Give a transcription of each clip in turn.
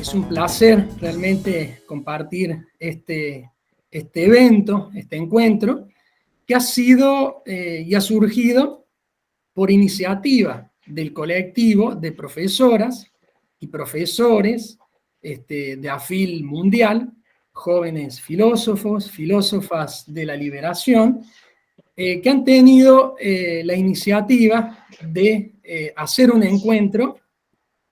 Es un placer realmente compartir este evento, este encuentro, que ha sido y ha surgido por iniciativa del colectivo de profesoras y profesores de AFIL Mundial, jóvenes filósofos, filósofas de la liberación, que han tenido la iniciativa de hacer un encuentro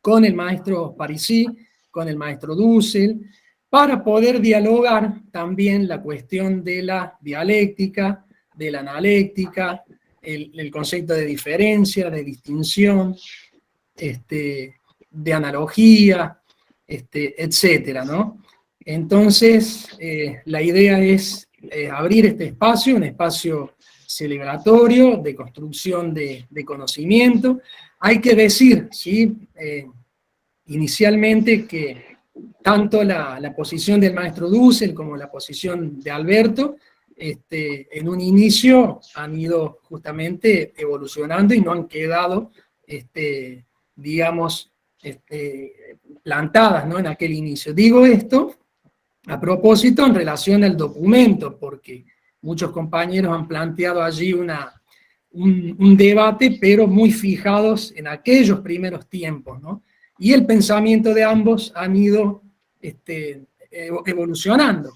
con el maestro Parisi, con el maestro Dussel, para poder dialogar también la cuestión de la dialéctica, de la analéctica, el concepto de diferencia, de distinción, de analogía, etcétera, ¿no? Entonces, la idea es abrir este espacio, un espacio celebratorio, de construcción de conocimiento. Hay que decir, ¿sí? Inicialmente que tanto la posición del maestro Dussel como la posición de Alberto, en un inicio han ido justamente evolucionando y no han quedado, digamos, plantadas, ¿no?, en aquel inicio. Digo esto a propósito en relación al documento, porque muchos compañeros han planteado allí un debate, pero muy fijados en aquellos primeros tiempos, ¿no? Y el pensamiento de ambos han ido evolucionando,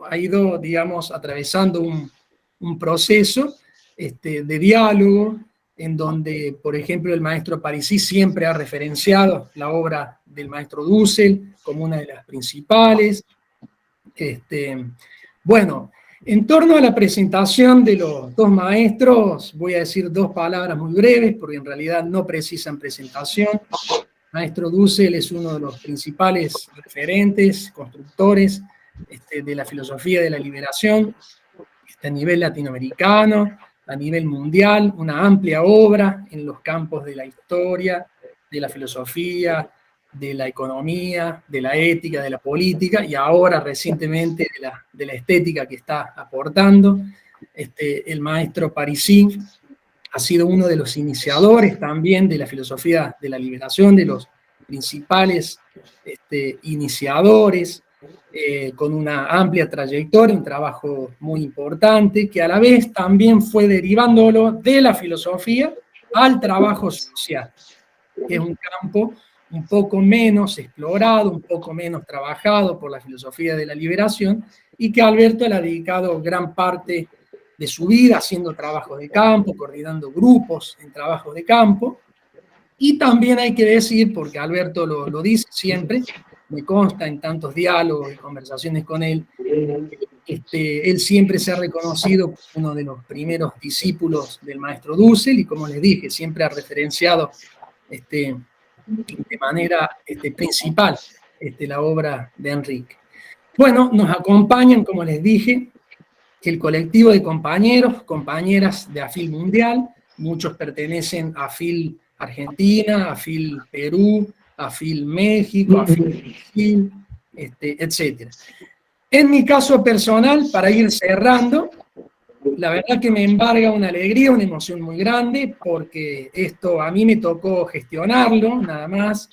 ha ido, digamos, atravesando un proceso de diálogo, en donde, por ejemplo, el maestro Parisi siempre ha referenciado la obra del maestro Dussel como una de las principales. Bueno, en torno a la presentación de los dos maestros, voy a decir dos palabras muy breves, porque en realidad no precisan presentación. El maestro Dussel es uno de los principales referentes, constructores de la filosofía de la liberación, a nivel latinoamericano, a nivel mundial, una amplia obra en los campos de la historia, de la filosofía, de la economía, de la ética, de la política, y ahora recientemente de la estética que está aportando. El maestro Parisi ha sido uno de los iniciadores también de la filosofía de la liberación, de los principales iniciadores, con una amplia trayectoria, un trabajo muy importante, que a la vez también fue derivándolo de la filosofía al trabajo social, que es un campo un poco menos explorado, un poco menos trabajado por la filosofía de la liberación, y que Alberto le ha dedicado gran parte de su vida haciendo trabajos de campo, coordinando grupos en trabajos de campo. Y también hay que decir, porque Alberto lo dice siempre, me consta en tantos diálogos y conversaciones con él, él siempre se ha reconocido como uno de los primeros discípulos del maestro Dussel, y como les dije, siempre ha referenciado de manera principal la obra de Enrique. Bueno, nos acompañan, como les dije, el colectivo de compañeros, compañeras de AFIL Mundial, muchos pertenecen a AFIL Argentina, a AFIL Perú, a AFIL México, a AFIL Brasil, etc. En mi caso personal, para ir cerrando, la verdad que me embarga una alegría, una emoción muy grande, porque esto a mí me tocó gestionarlo, nada más,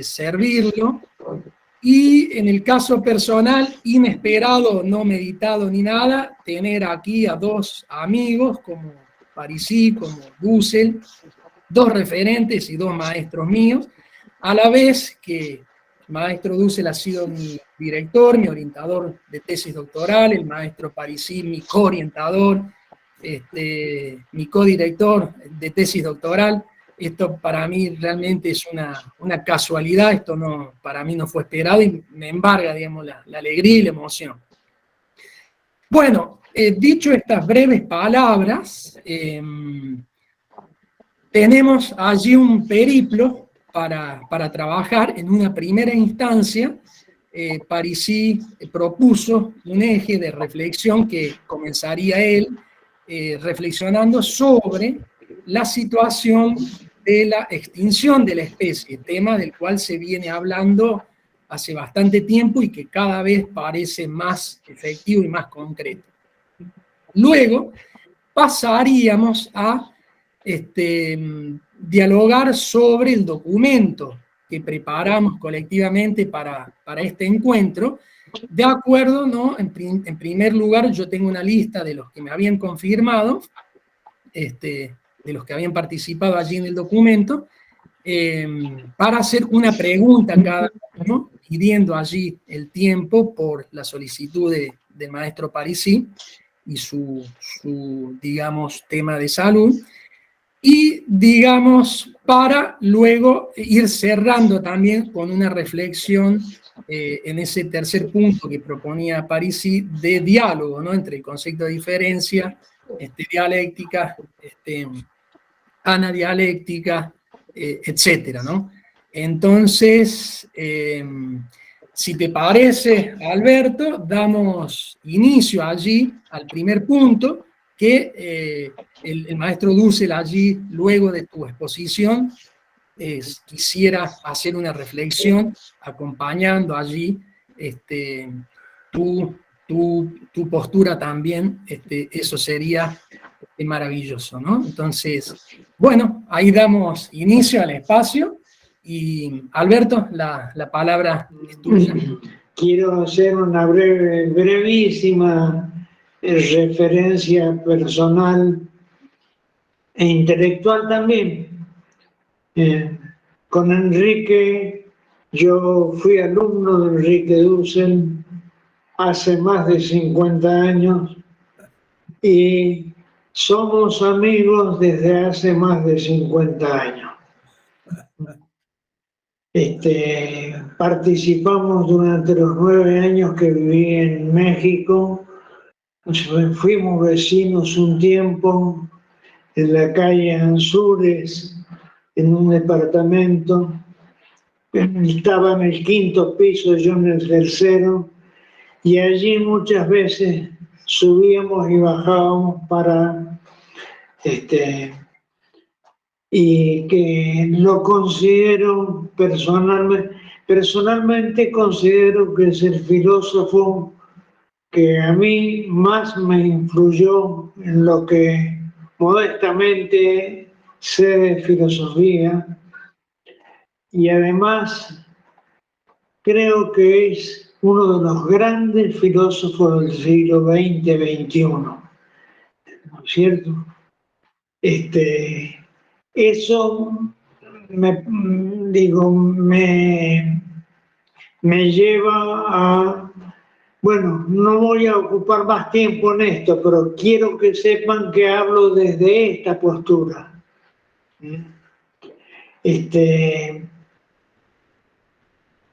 servirlo. Y en el caso personal, inesperado, no meditado ni nada, tener aquí a dos amigos como Parisi, como Dussel, dos referentes y dos maestros míos, a la vez que el maestro Dussel ha sido mi director, mi orientador de tesis doctoral, el maestro Parisi mi coorientador, mi codirector de tesis doctoral. Esto para mí realmente es una casualidad, esto no, para mí no fue esperado y me embarga, digamos, la alegría y la emoción. Bueno, dicho estas breves palabras, tenemos allí un periplo para trabajar. En una primera instancia, Parisi propuso un eje de reflexión que comenzaría él reflexionando sobre la situación de la extinción de la especie, tema del cual se viene hablando hace bastante tiempo y que cada vez parece más efectivo y más concreto. Luego pasaríamos a dialogar sobre el documento que preparamos colectivamente para este encuentro, de acuerdo, ¿no? En primer lugar, yo tengo una lista de los que me habían confirmado, de los que habían participado allí en el documento, para hacer una pregunta cada uno, pidiendo allí el tiempo por la solicitud del maestro Parisi y su, digamos, tema de salud, y, digamos, para luego ir cerrando también con una reflexión en ese tercer punto que proponía Parisi de diálogo, ¿no? Entre el concepto de diferencia, dialéctica, anadialéctica, etcétera, ¿no? Entonces, si te parece, Alberto, damos inicio allí al primer punto, que el maestro Dussel allí, luego de tu exposición, quisiera hacer una reflexión acompañando allí tu postura también, eso sería maravilloso, ¿no? Entonces, bueno, ahí damos inicio al espacio y Alberto, la palabra es tuya. Quiero hacer una brevísima referencia personal e intelectual también. Con Enrique, yo fui alumno de Enrique Dussel hace más de 50 años y somos amigos desde hace más de 50 años. Participamos durante los 9 años que viví en México, fuimos vecinos un tiempo en la calle Anzures, en un departamento. Estaba en el 5.º piso, yo en el 3.º, y allí muchas veces subíamos y bajábamos para y que lo considero personalmente considero que es el filósofo que a mí más me influyó en lo que modestamente sé de filosofía, y además creo que es uno de los grandes filósofos del siglo XX-XXI, ¿no es cierto? Eso me lleva a, bueno, no voy a ocupar más tiempo en esto, pero quiero que sepan que hablo desde esta postura.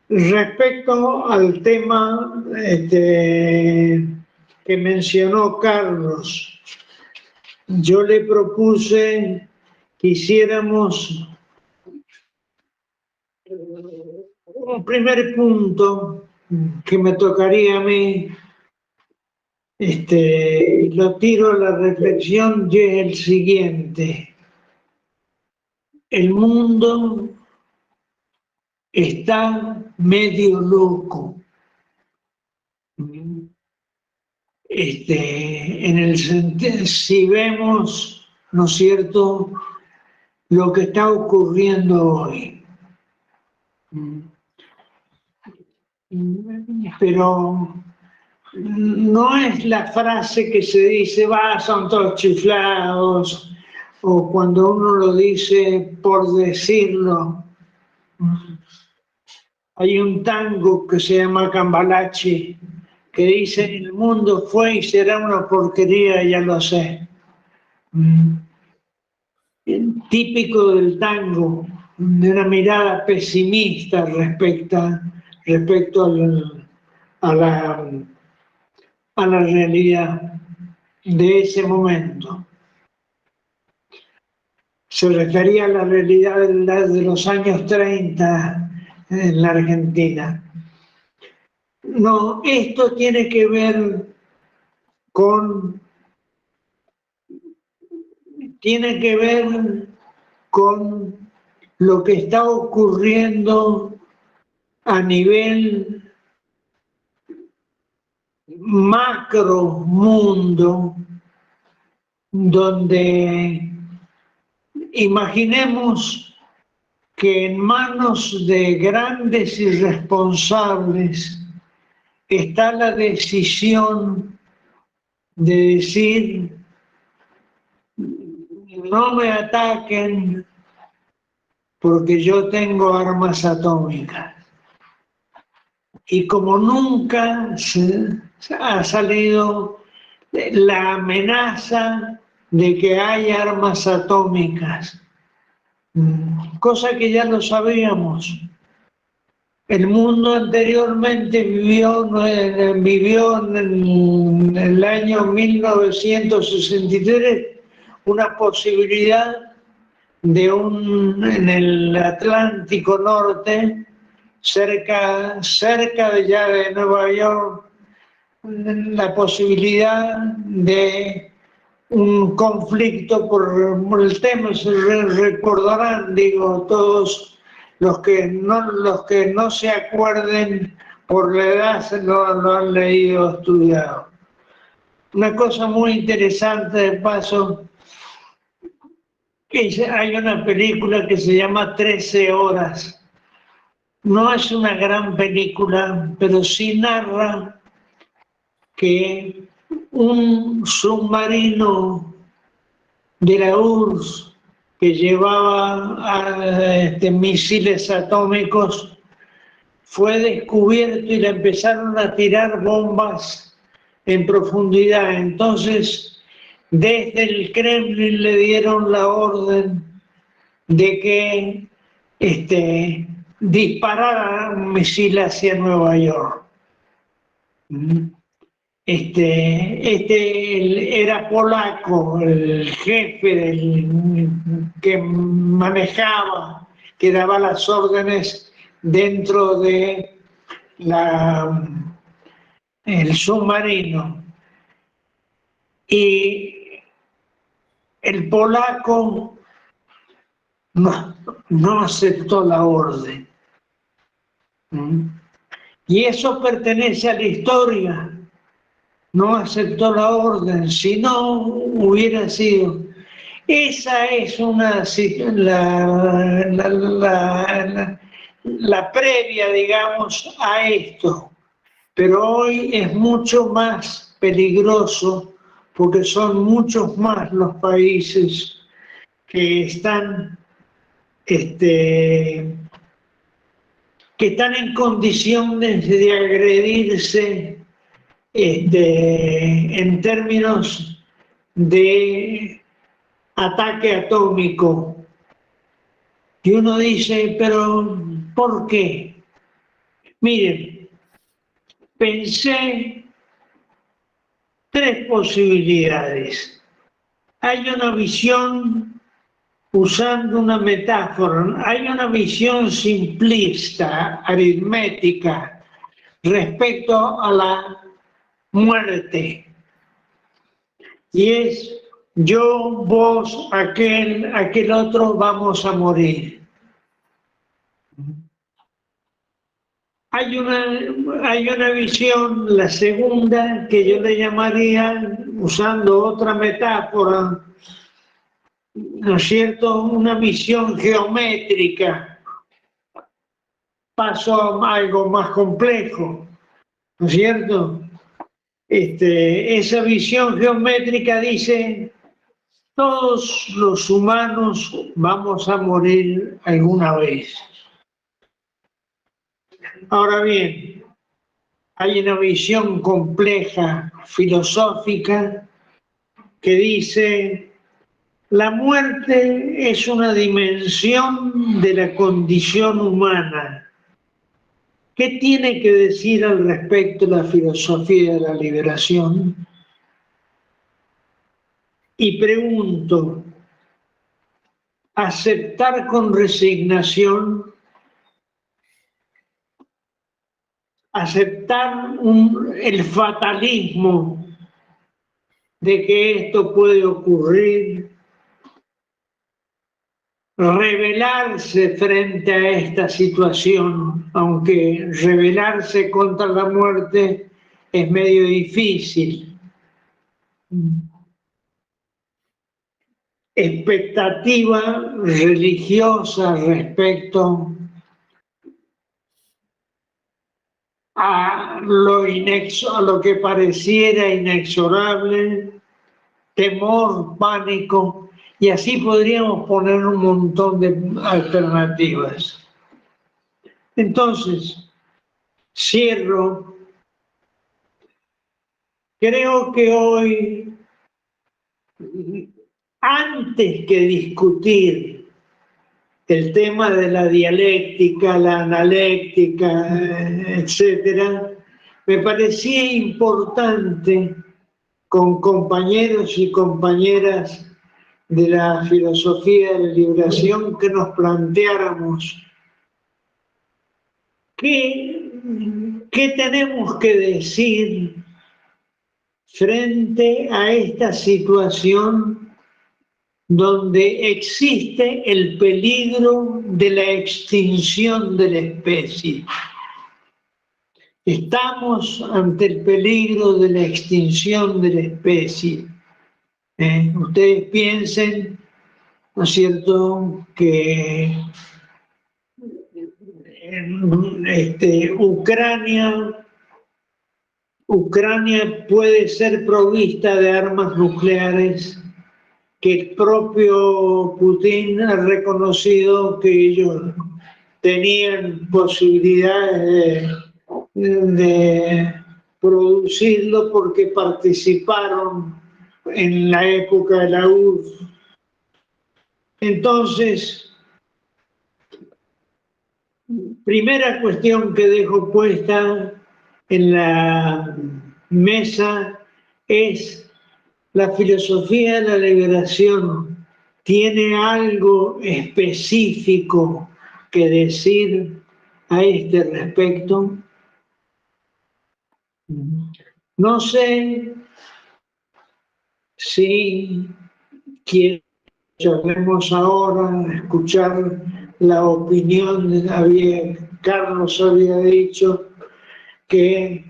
Respecto al tema que mencionó Carlos, yo le propuse que hiciéramos un primer punto que me tocaría a mí, lo tiro a la reflexión, y es el siguiente: el mundo está medio loco, en el sentido, si vemos, ¿no es cierto?, lo que está ocurriendo hoy. Pero no es la frase que se dice, son todos chiflados, o cuando uno lo dice por decirlo. Hay un tango que se llama Cambalache, que dice: el mundo fue y será una porquería, ya lo sé. Típico del tango, de una mirada pesimista respecto a la realidad de ese momento. Se refería a la realidad de los años 30 en la Argentina. No, esto tiene que ver con lo que está ocurriendo a nivel macro mundo, donde imaginemos que en manos de grandes irresponsables está la decisión de decir: no me ataquen porque yo tengo armas atómicas. Y como nunca ha salido la amenaza de que hay armas atómicas, cosa que ya lo sabíamos. El mundo anteriormente vivió en el año 1963 una posibilidad de en el Atlántico Norte, cerca de ya de Nueva York, la posibilidad de un conflicto por el tema. Se recordarán, digo, todos los que no se acuerden por la edad, lo han leído, estudiado. Una cosa muy interesante de paso, hay una película que se llama 13 horas. No es una gran película, pero sí narra que un submarino de la URSS que llevaba misiles atómicos fue descubierto y le empezaron a tirar bombas en profundidad. Entonces, desde el Kremlin le dieron la orden de que disparara un misil hacia Nueva York. Era polaco, el jefe que manejaba, que daba las órdenes dentro de el submarino. Y el polaco no aceptó la orden. Y eso pertenece a la historia. No aceptó la orden, si no hubiera sido. Esa es la previa, digamos, a esto. Pero hoy es mucho más peligroso porque son muchos más los países que están en condiciones de agredirse en términos de ataque atómico. Y uno dice, pero ¿por qué? Miren, pensé 3 posibilidades. Hay una visión, usando una metáfora, hay una visión simplista, aritmética, respecto a la muerte. Y es yo, vos, aquel otro, vamos a morir. Hay una visión, la segunda, que yo le llamaría, usando otra metáfora, ¿no es cierto?, una visión geométrica. Paso a algo más complejo, ¿no es cierto? Esa visión geométrica dice: todos los humanos vamos a morir alguna vez. Ahora bien, hay una visión compleja, filosófica, que dice: la muerte es una dimensión de la condición humana. ¿Qué tiene que decir al respecto la filosofía de la liberación? Y pregunto, ¿aceptar con resignación? ¿Aceptar el fatalismo de que esto puede ocurrir? ¿Rebelarse frente a esta situación, aunque rebelarse contra la muerte es medio difícil? expectativa religiosa respecto a lo que pareciera inexorable, temor, pánico, y así podríamos poner un montón de alternativas. Entonces, cierro. Creo que hoy, antes que discutir el tema de la dialéctica, la analéctica, etcétera, me parecía importante con compañeros y compañeras de la filosofía de la liberación que nos planteáramos qué tenemos que decir frente a esta situación donde existe el peligro de la extinción de la especie. Estamos ante el peligro de la extinción de la especie. Ustedes piensen, ¿no es cierto?, que Ucrania puede ser provista de armas nucleares, que el propio Putin ha reconocido que ellos tenían posibilidades de producirlo porque participaron en la época de la URSS. Entonces, primera cuestión que dejo puesta en la mesa es: la filosofía de la liberación tiene algo específico que decir a este respecto. No sé si queremos ahora escuchar la opinión de Carlos había dicho que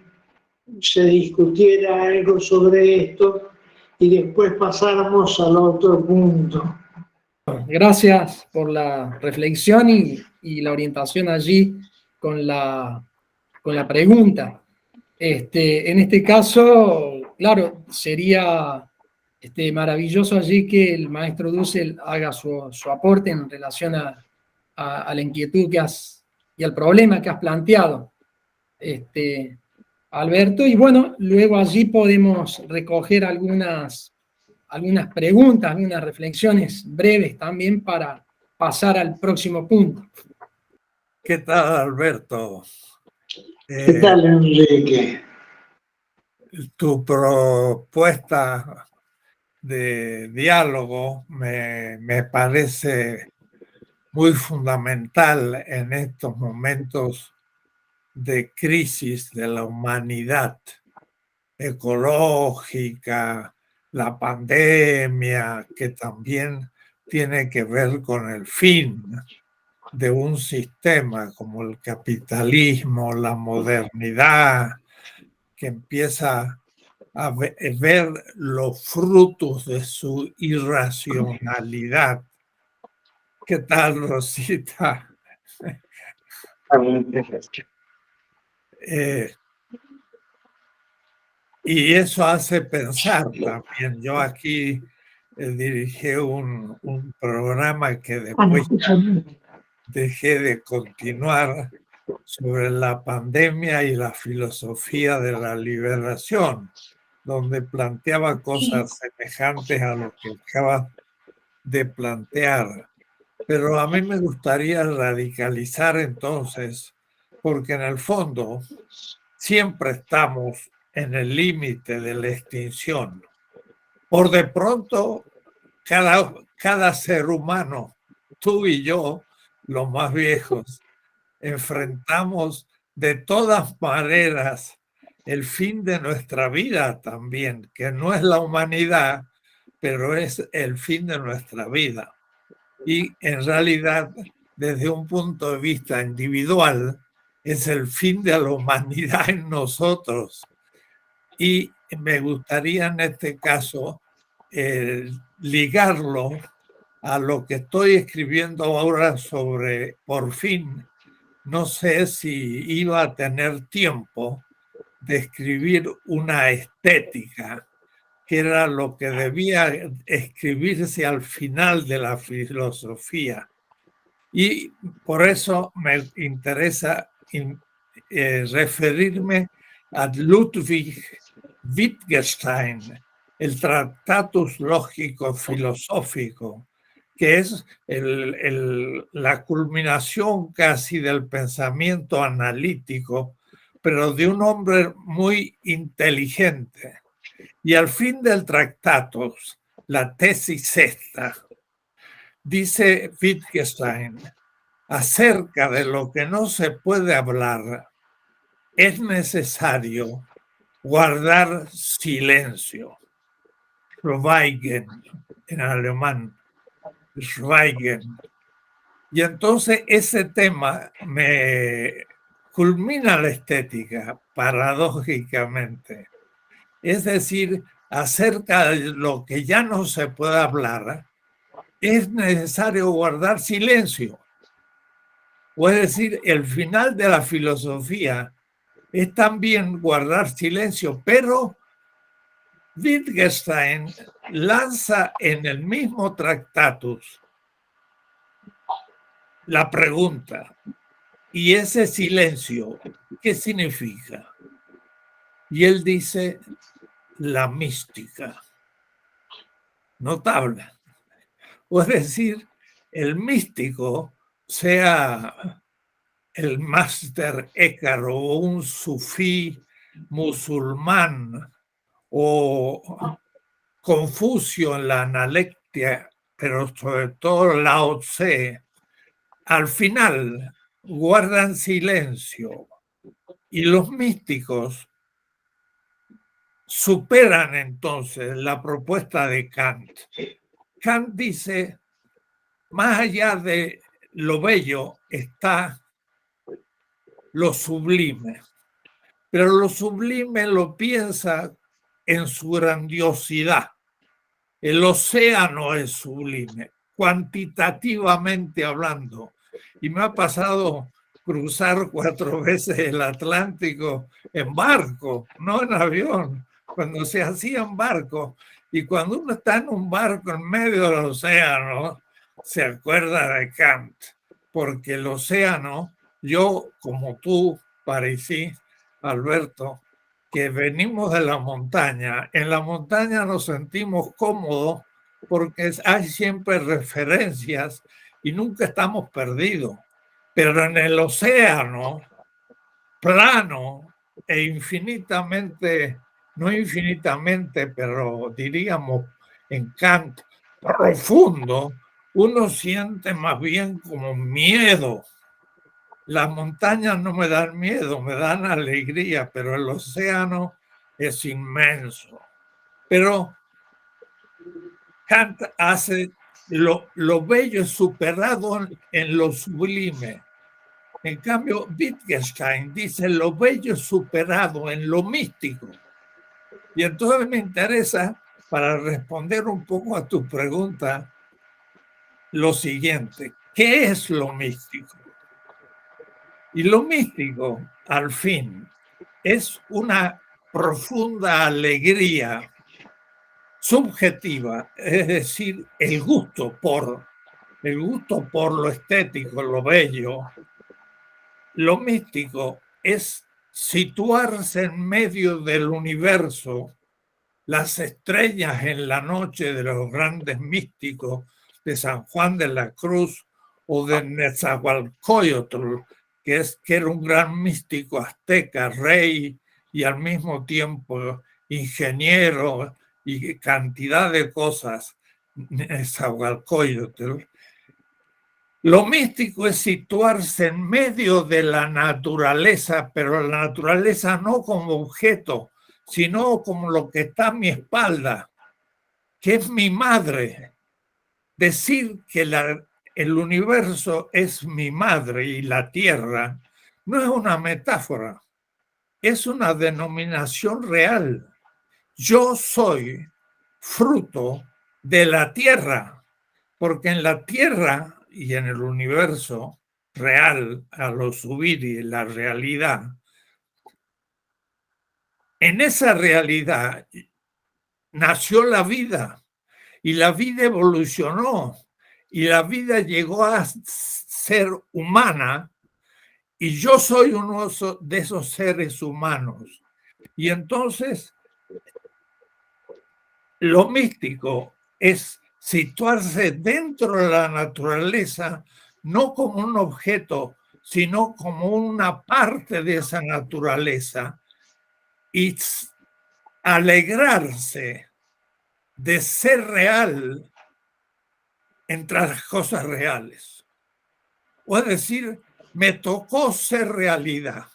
se discutiera algo sobre esto y después pasáramos al otro punto. Gracias por la reflexión y la orientación allí con la pregunta. En este caso, claro, sería maravilloso allí que el maestro Dussel haga su aporte en relación a la inquietud y al problema que has planteado, Alberto, y bueno, luego allí podemos recoger algunas preguntas, algunas reflexiones breves también para pasar al próximo punto. ¿Qué tal, Alberto? ¿Qué tal, Enrique? Tu propuesta de diálogo me parece muy fundamental en estos momentos de crisis de la humanidad ecológica, la pandemia, que también tiene que ver con el fin de un sistema como el capitalismo, la modernidad, que empieza a ver los frutos de su irracionalidad. ¿Qué tal, Rosita? Y eso hace pensar también. Yo aquí dirigí un programa que después dejé de continuar, sobre la pandemia y la filosofía de la liberación, donde planteaba cosas semejantes a lo que acabas de plantear. Pero a mí me gustaría radicalizar entonces, porque en el fondo siempre estamos en el límite de la extinción. Por de pronto, cada ser humano, tú y yo, los más viejos, enfrentamos de todas maneras el fin de nuestra vida también, que no es la humanidad, pero es el fin de nuestra vida. Y en realidad, desde un punto de vista individual, es el fin de la humanidad en nosotros. Y me gustaría en este caso ligarlo a lo que estoy escribiendo ahora sobre, por fin, no sé si iba a tener tiempo de escribir una estética, que era lo que debía escribirse al final de la filosofía. Y por eso me interesa referirme a Ludwig Wittgenstein, el Tractatus Lógico Filosófico, que es la culminación casi del pensamiento analítico, pero de un hombre muy inteligente. Y al fin del Tractatus, la tesis sexta, dice Wittgenstein, acerca de lo que no se puede hablar, es necesario guardar silencio. Schweigen, en alemán. Schweigen. Y entonces ese tema me culmina la estética, paradójicamente. Es decir, acerca de lo que ya no se puede hablar, es necesario guardar silencio. O es decir, el final de la filosofía es también guardar silencio, pero Wittgenstein lanza en el mismo Tractatus la pregunta, ¿y ese silencio qué significa? Y él dice, la mística. Notable. O es decir, el místico, sea el máster Écaro o un sufí musulmán o Confucio en la analectia, pero sobre todo Lao Tse, al final guardan silencio y los místicos superan entonces la propuesta de Kant. Kant dice, más allá de lo bello está lo sublime, pero lo sublime lo piensa en su grandiosidad. El océano es sublime, cuantitativamente hablando. Y me ha pasado cruzar 4 veces el Atlántico en barco, no en avión, cuando se hacía en barco. Y cuando uno está en un barco en medio del océano, se acuerda de Kant, porque el océano, yo como tú, Parisí, Alberto, que venimos de la montaña, en la montaña nos sentimos cómodos porque hay siempre referencias y nunca estamos perdidos. Pero en el océano, plano e infinitamente, no infinitamente, pero diríamos en Kant, profundo, uno siente más bien como miedo. Las montañas no me dan miedo, me dan alegría, pero el océano es inmenso. Pero Kant hace lo bello es superado en lo sublime. En cambio, Wittgenstein dice lo bello es superado en lo místico. Y entonces me interesa, para responder un poco a tu pregunta, lo siguiente: ¿qué es lo místico? Y lo místico, al fin, es una profunda alegría subjetiva, es decir, el gusto por lo estético, lo bello. Lo místico es situarse en medio del universo, las estrellas en la noche de los grandes místicos de San Juan de la Cruz o de Nezahualcóyotl, que era un gran místico azteca, rey y al mismo tiempo ingeniero y cantidad de cosas, Nezahualcóyotl. Lo místico es situarse en medio de la naturaleza, pero la naturaleza no como objeto, sino como lo que está a mi espalda, que es mi madre. Decir que el universo es mi madre y la tierra no es una metáfora, es una denominación real. Yo soy fruto de la tierra. porque en la Tierra y en el universo real, a lo subir y la realidad, en esa realidad nació la vida y la vida evolucionó y la vida llegó a ser humana y yo soy uno de esos seres humanos. Y entonces lo místico es situarse dentro de la naturaleza, no como un objeto, sino como una parte de esa naturaleza y alegrarse de ser real entre las cosas reales. O es decir, me tocó ser realidad.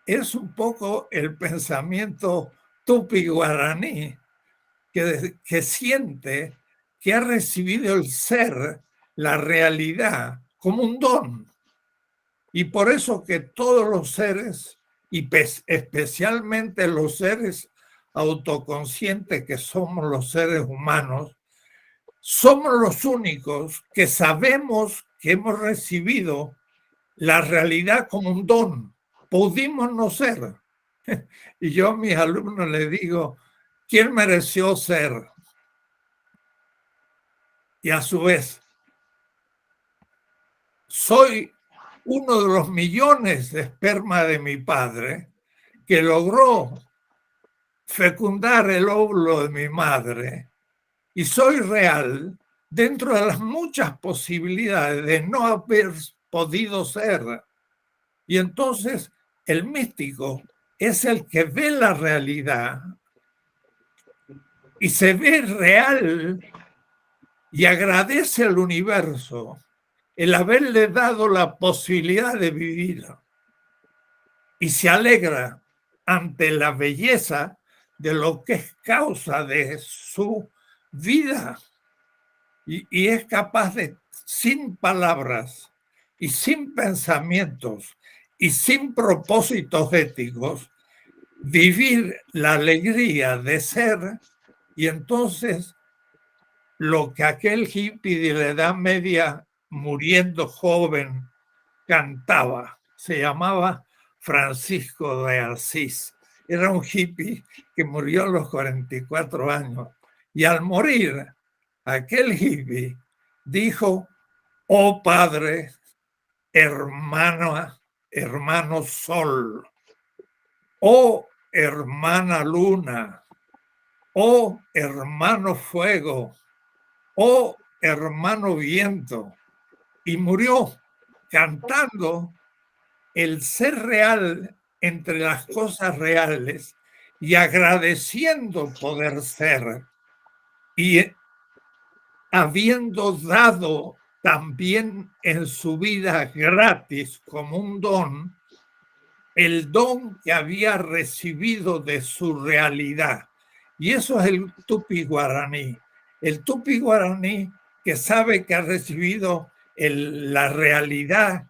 Es un poco el pensamiento tupi-guaraní que siente que ha recibido el ser, la realidad, como un don. Y por eso que todos los seres, y especialmente los seres autoconscientes que somos los seres humanos, somos los únicos que sabemos que hemos recibido la realidad como un don. Pudimos no ser. Y yo a mis alumnos les digo, ¿quién mereció ser? Y a su vez, soy uno de los millones de esperma de mi padre que logró fecundar el óvulo de mi madre y soy real dentro de las muchas posibilidades de no haber podido ser. Y entonces el místico es el que ve la realidad y se ve real y agradece al universo el haberle dado la posibilidad de vivir y se alegra ante la belleza de lo que es causa de su vida y es capaz de, sin palabras y sin pensamientos y sin propósitos éticos, vivir la alegría de ser. Y entonces lo que aquel hippie de la Edad Media, muriendo joven, cantaba, se llamaba Francisco de Asís. Era un hippie que murió a los 44 años. Y al morir, aquel hippie dijo, oh Padre, hermano Sol, oh hermana Luna, oh hermano Fuego, oh hermano Viento. Y murió cantando el ser real entre las cosas reales y agradeciendo poder ser y habiendo dado también en su vida gratis como un don, el don que había recibido de su realidad. Y eso es el tupi-guaraní. El tupi-guaraní que sabe que ha recibido la realidad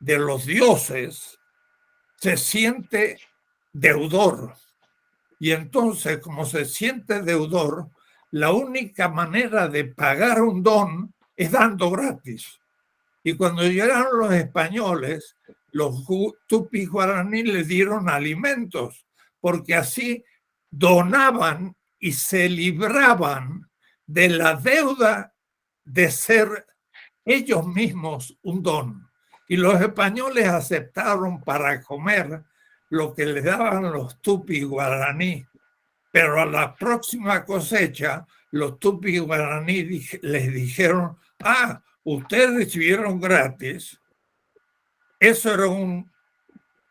de los dioses, se siente deudor. Y entonces, como se siente deudor, la única manera de pagar un don es dando gratis. Y cuando llegaron los españoles, los tupis guaraní les dieron alimentos, porque así donaban y se libraban de la deuda de ser ellos mismos un don. Y los españoles aceptaron para comer lo que les daban los tupis guaraní. Pero a la próxima cosecha, los tupis guaraní les dijeron, ustedes recibieron gratis, eso era un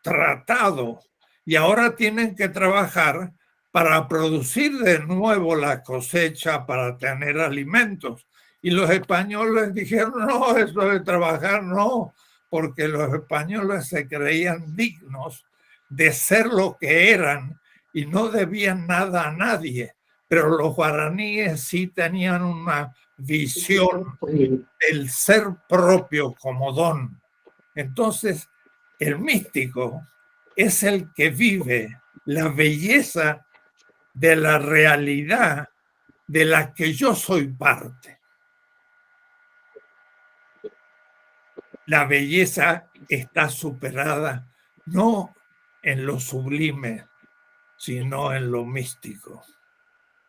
tratado y ahora tienen que trabajar para producir de nuevo la cosecha para tener alimentos. Y los españoles dijeron, no, eso de trabajar no, porque los españoles se creían dignos de ser lo que eran y no debían nada a nadie. Pero los guaraníes sí tenían una visión del ser propio como don. Entonces, el místico es el que vive la belleza de la realidad de la que yo soy parte. la belleza está superada no en lo sublime, sino en lo místico.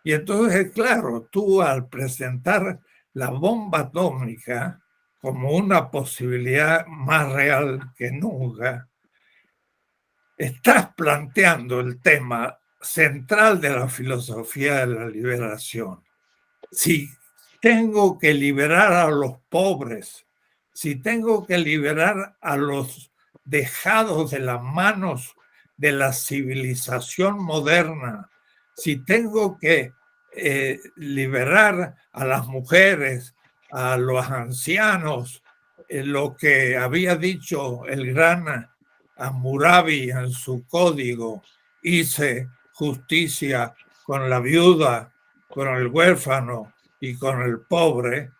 Y entonces, claro, tú al presentar la bomba atómica como una posibilidad más real que nunca, estás planteando el tema central de la filosofía de la liberación. Si tengo que liberar a los pobres, si tengo que liberar a los dejados de las manos de la civilización moderna, si tengo que liberar a las mujeres, a los ancianos, lo que había dicho el gran Hammurabi en su código, hice justicia con la viuda, con el huérfano y con el pobre,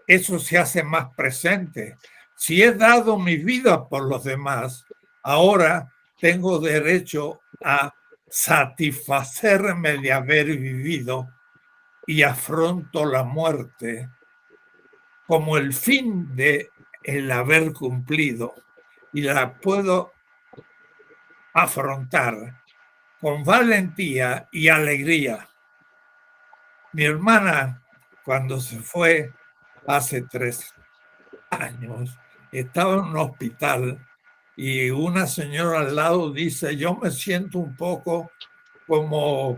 eso se hace más presente. Si he dado mi vida por los demás, ahora tengo derecho a satisfacerme de haber vivido y afronto la muerte como el fin de el haber cumplido y la puedo afrontar con valentía y alegría. Mi hermana, cuando se fue hace 3 años, estaba en un hospital y una señora al lado dice, yo me siento un poco como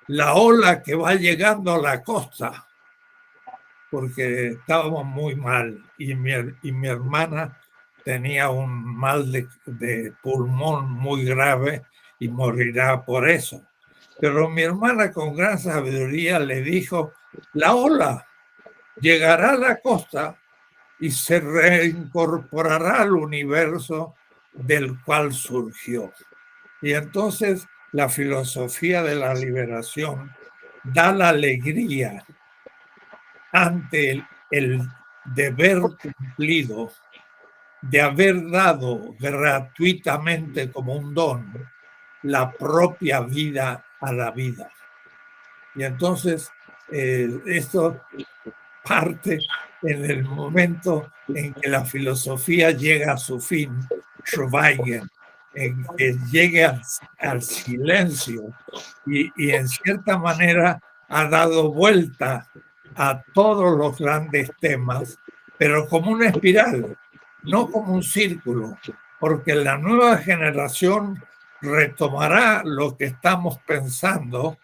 la ola que va llegando a la costa, porque estábamos muy mal y mi hermana tenía un mal de pulmón muy grave y morirá por eso. Pero mi hermana con gran sabiduría le dijo, la ola llegará a la costa y se reincorporará al universo del cual surgió. Y entonces la filosofía de la liberación da la alegría ante el deber cumplido de haber dado gratuitamente como un don la propia vida a la vida. Y entonces esto parte en el momento en que la filosofía llega a su fin, Schweigen, en que llegue al silencio y en cierta manera ha dado vuelta a todos los grandes temas, pero como una espiral, no como un círculo, porque la nueva generación retomará lo que estamos pensando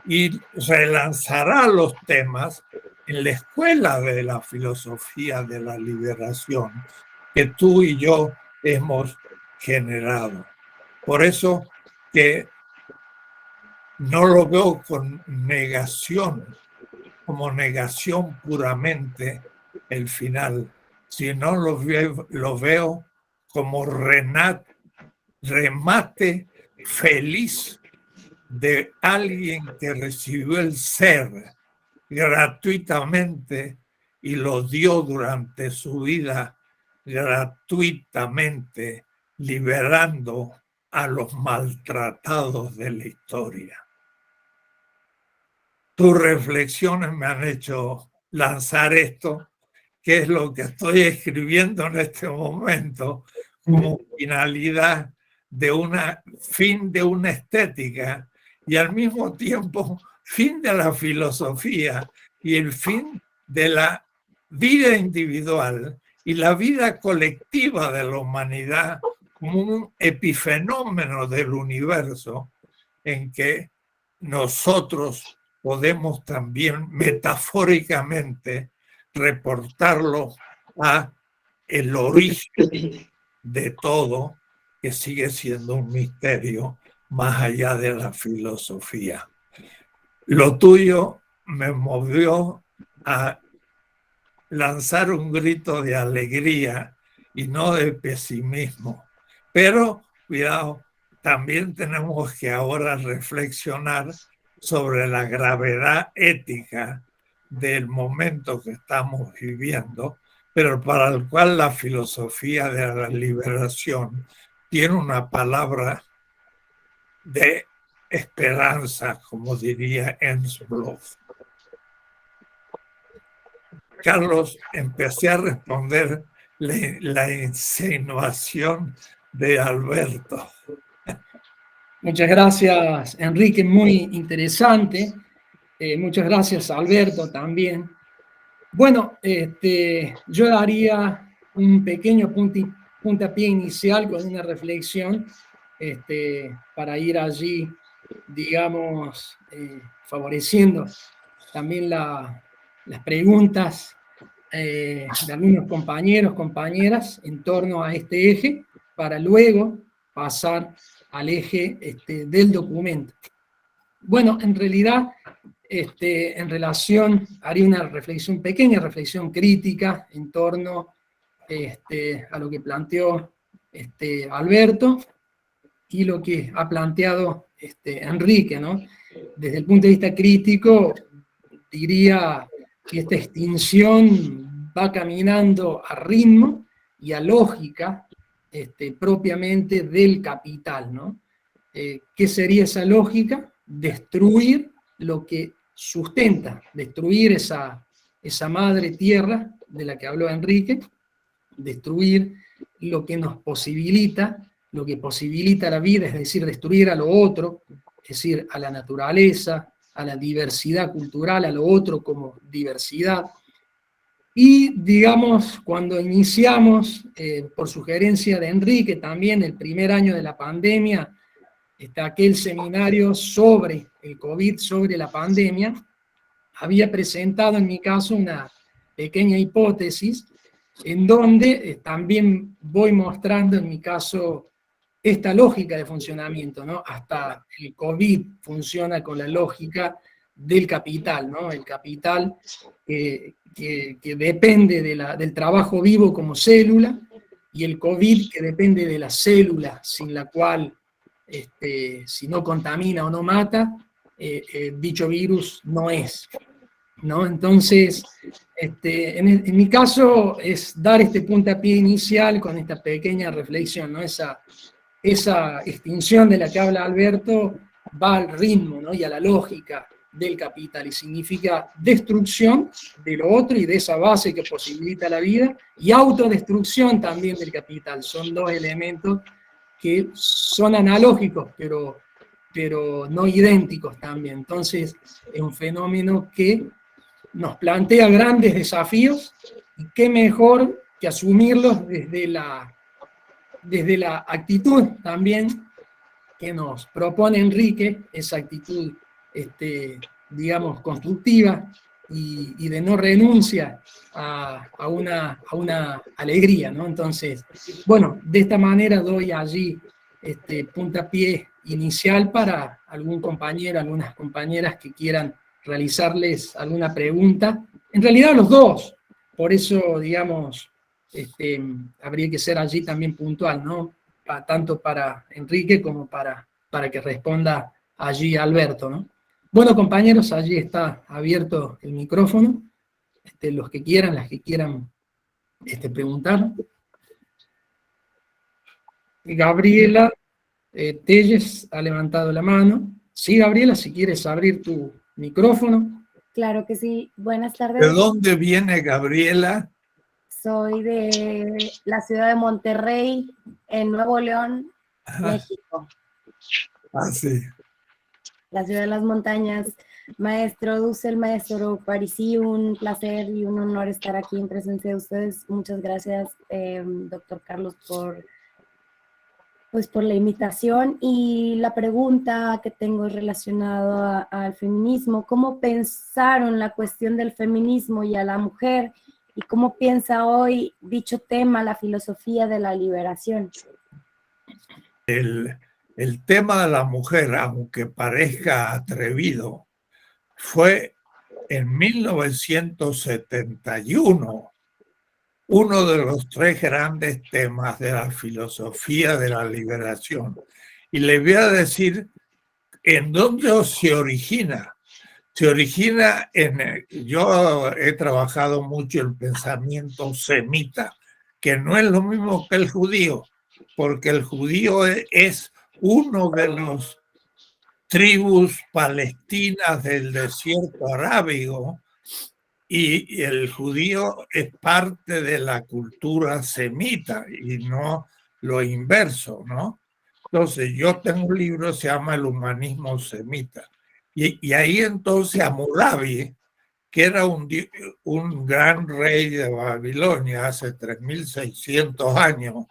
y relanzará los temas en la escuela de la filosofía de la liberación que tú y yo hemos generado. Por eso que no lo veo con negación, como negación puramente el final, sino lo veo como remate feliz de alguien que recibió el ser gratuitamente y lo dio durante su vida gratuitamente, liberando a los maltratados de la historia. Tus reflexiones me han hecho lanzar esto, que es lo que estoy escribiendo en este momento, como finalidad de fin de una estética y al mismo tiempo fin de la filosofía y el fin de la vida individual y la vida colectiva de la humanidad como un epifenómeno del universo en que nosotros podemos también metafóricamente reportarlo a el origen de todo, que sigue siendo un misterio más allá de la filosofía. Lo tuyo me movió a lanzar un grito de alegría y no de pesimismo. Pero, cuidado, también tenemos que ahora reflexionar sobre la gravedad ética del momento que estamos viviendo, pero para el cual la filosofía de la liberación tiene una palabra de esperanza, como diría Ernst Bloch. Carlos, empecé a responder la insinuación de Alberto. Muchas gracias, Enrique, muy interesante. Muchas gracias, Alberto, también. Bueno, yo daría un pequeño puntapié inicial con una reflexión para ir allí, digamos, favoreciendo también las preguntas de algunos compañeros, compañeras en torno a este eje, para luego pasar al eje del documento. Bueno, en realidad, en relación, haría una reflexión, pequeña reflexión crítica en torno a lo que planteó Alberto y lo que ha planteado Enrique, ¿no? Desde el punto de vista crítico, diría que esta extinción va caminando a ritmo y a lógica propiamente del capital, ¿no? ¿Qué sería esa lógica? Destruir lo que sustenta, destruir esa madre tierra de la que habló Enrique, destruir lo que nos posibilita, lo que posibilita la vida, es decir, destruir a lo otro, es decir, a la naturaleza, a la diversidad cultural, a lo otro como diversidad. Y, digamos, cuando iniciamos, por sugerencia de Enrique, también el primer año de la pandemia, aquel seminario sobre el COVID, sobre la pandemia, había presentado en mi caso una pequeña hipótesis en donde también voy mostrando en mi caso esta lógica de funcionamiento, ¿no? Hasta el COVID funciona con la lógica del capital, ¿no? El capital que depende del trabajo vivo como célula, y el COVID que depende de la célula sin la cual, si no contamina o no mata, dicho virus no es, ¿no? Entonces, en mi caso es dar este puntapié inicial con esta pequeña reflexión, ¿no? Esa extinción de la que habla Alberto va al ritmo, ¿no? Y a la lógica del capital, y significa destrucción de lo otro y de esa base que posibilita la vida, y autodestrucción también del capital. Son dos elementos que son analógicos, pero no idénticos también. Entonces, es un fenómeno que nos plantea grandes desafíos, y qué mejor que asumirlos desde la actitud también que nos propone Enrique, esa actitud, digamos, constructiva y de no renuncia a una alegría, ¿no? Entonces, bueno, de esta manera doy allí puntapié inicial para algún compañero, algunas compañeras que quieran realizarles alguna pregunta. En realidad los dos, por eso, digamos, habría que ser allí también puntual, ¿no? Tanto para Enrique como para que responda allí Alberto, ¿no? Bueno, compañeros, allí está abierto el micrófono. Los que quieran, las que quieran preguntar. Gabriela Telles ha levantado la mano. Sí, Gabriela, si quieres abrir tu micrófono. Claro que sí. Buenas tardes. ¿De dónde viene Gabriela? Soy de la ciudad de Monterrey, en Nuevo León, México. Ah, sí. La ciudad de las montañas. Maestro Dussel, maestro Parisi, un placer y un honor estar aquí en presencia de ustedes. Muchas gracias, doctor Carlos, por la invitación. Y la pregunta que tengo es relacionada al feminismo. ¿Cómo pensaron la cuestión del feminismo y a la mujer? ¿Y cómo piensa hoy dicho tema la filosofía de la liberación? El tema de la mujer, aunque parezca atrevido, fue en 1971 uno de los tres grandes temas de la filosofía de la liberación. Y le voy a decir en dónde se origina. Se origina yo he trabajado mucho el pensamiento semita, que no es lo mismo que el judío, porque el judío es uno de los tribus palestinas del desierto arábigo, y el judío es parte de la cultura semita y no lo inverso, ¿no? Entonces, yo tengo un libro que se llama El humanismo semita. Y ahí entonces Hammurabi, que era un gran rey de Babilonia hace 3.600 años,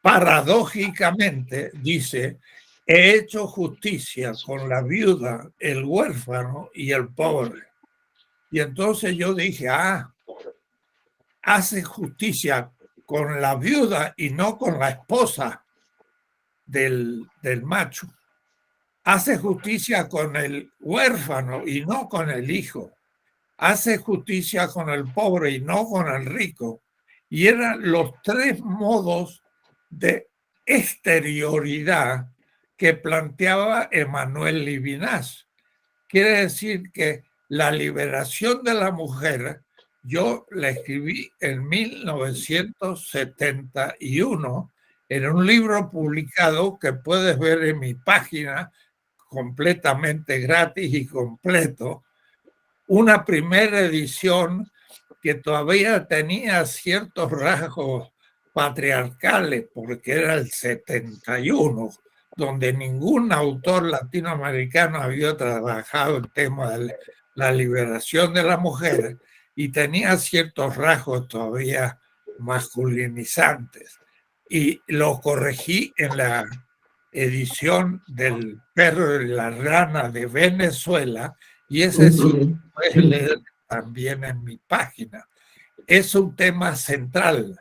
paradójicamente dice: he hecho justicia con la viuda, el huérfano y el pobre. Y entonces yo dije, hace justicia con la viuda y no con la esposa del macho. Hace justicia con el huérfano y no con el hijo. Hace justicia con el pobre y no con el rico. Y eran los tres modos de exterioridad que planteaba Emmanuel Levinas. Quiere decir que la liberación de la mujer, yo la escribí en 1971 en un libro publicado que puedes ver en mi página, completamente gratis y completo, una primera edición que todavía tenía ciertos rasgos patriarcales, porque era el 71, donde ningún autor latinoamericano había trabajado el tema de la liberación de la mujer, y tenía ciertos rasgos todavía masculinizantes. Y lo corregí en la edición del Perro y la Rana de Venezuela, y ese sí lo puedes leer también en mi página. Es un tema central,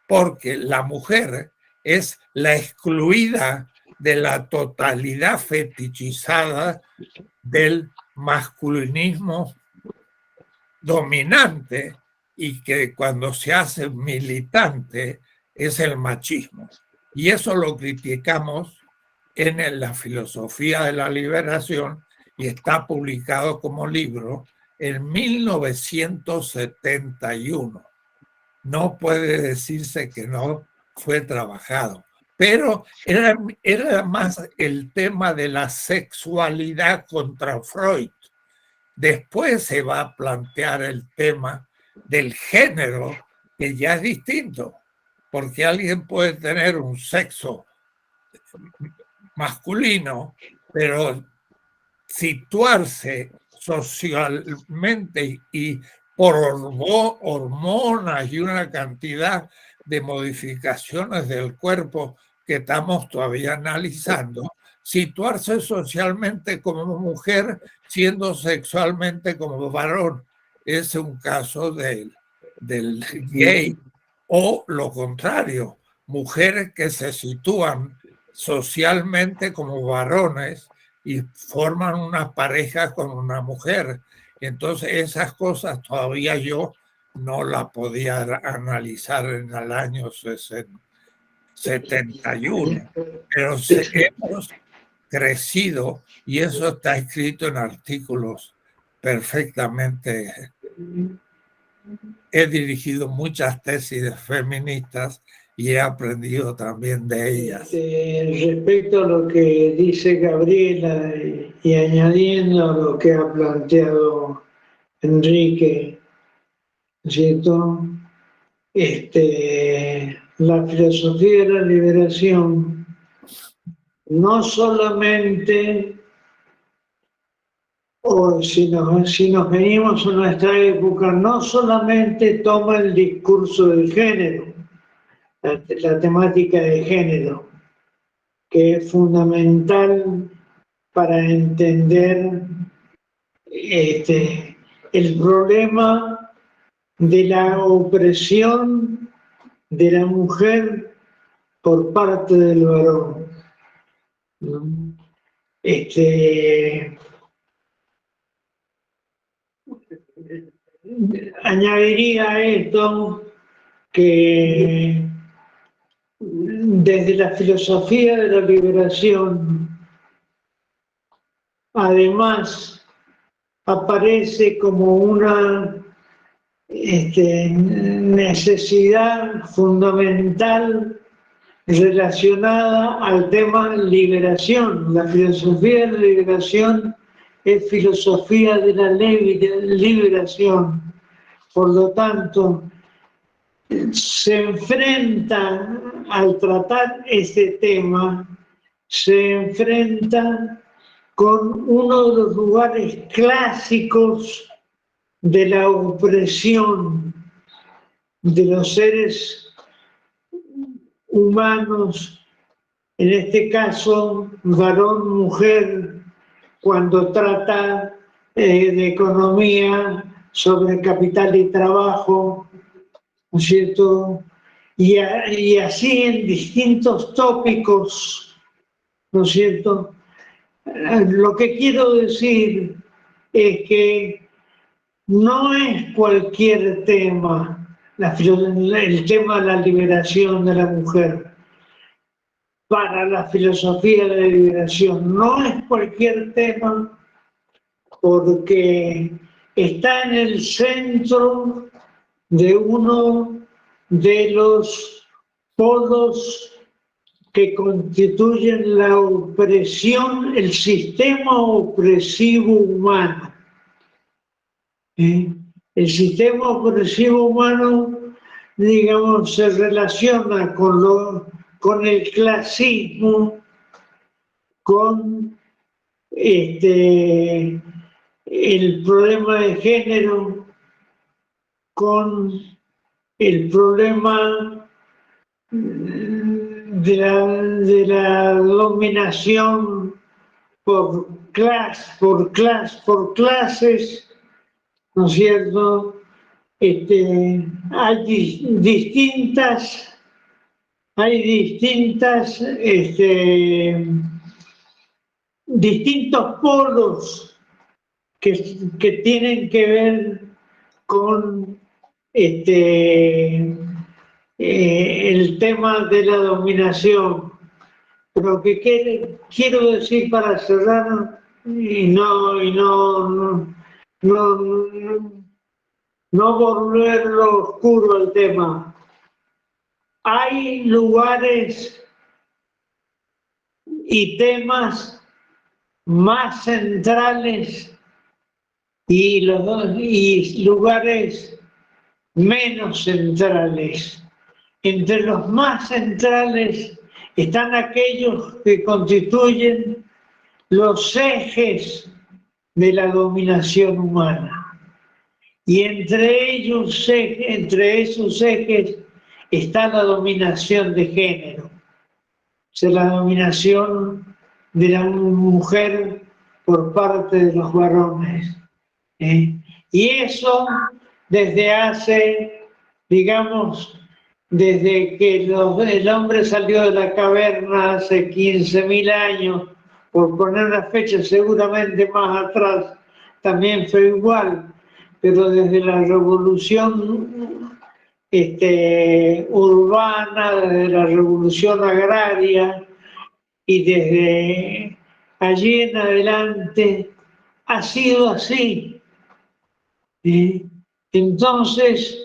porque la mujer es la excluida de la totalidad fetichizada del masculinismo dominante, y que cuando se hace militante es el machismo. Y eso lo criticamos en la filosofía de la liberación, y está publicado como libro en 1971. No puede decirse que no fue trabajado, pero era más el tema de la sexualidad contra Freud. Después se va a plantear el tema del género, que ya es distinto, porque alguien puede tener un sexo masculino, pero situarse socialmente y por hormonas y una cantidad de modificaciones del cuerpo que estamos todavía analizando, situarse socialmente como mujer siendo sexualmente como varón. Es un caso del gay, o lo contrario, mujeres que se sitúan socialmente como varones y forman una pareja con una mujer. Entonces esas cosas todavía yo no las podía analizar en el año 71, pero hemos crecido, y eso está escrito en artículos perfectamente. He dirigido muchas tesis feministas y he aprendido también de ellas. Respecto a lo que dice Gabriela y añadiendo a lo que ha planteado Enrique, ¿cierto? La filosofía de la liberación no solamente, o si nos venimos a nuestra época, no solamente toma el discurso del género, la temática de género, que es fundamental para entender el problema de la opresión de la mujer por parte del varón. Añadiría a esto que desde la filosofía de la liberación, además, aparece como una necesidad fundamental relacionada al tema liberación. La filosofía de la liberación es filosofía de la liberación. Por lo tanto, se enfrenta al tratar este tema, se enfrenta con uno de los lugares clásicos de la opresión de los seres humanos, en este caso varón, mujer, cuando trata de economía sobre capital y trabajo, ¿no es cierto? Y así en distintos tópicos, ¿no es cierto? Lo que quiero decir es que no es cualquier tema, el tema de la liberación de la mujer. Para la filosofía de la liberación no es cualquier tema, porque está en el centro de uno de los polos que constituyen la opresión, el sistema opresivo humano. El sistema opresivo humano, digamos, se relaciona con el clasismo, con el problema de género, con el problema de la dominación por clases, ¿no es cierto? Hay distintos polos que tienen que ver con el tema de la dominación. Pero que quiero decir para cerrar y no volverlo oscuro el tema. Hay lugares y temas más centrales y lugares menos centrales. Entre los más centrales están aquellos que constituyen los ejes de la dominación humana. Y entre esos ejes está la dominación de género, o sea, la dominación de la mujer por parte de los varones. Y eso desde hace, digamos, desde que el hombre salió de la caverna hace 15.000 años, por poner una fecha seguramente más atrás, también fue igual, pero desde la revolución urbana, desde la revolución agraria y desde allí en adelante ha sido así. Entonces,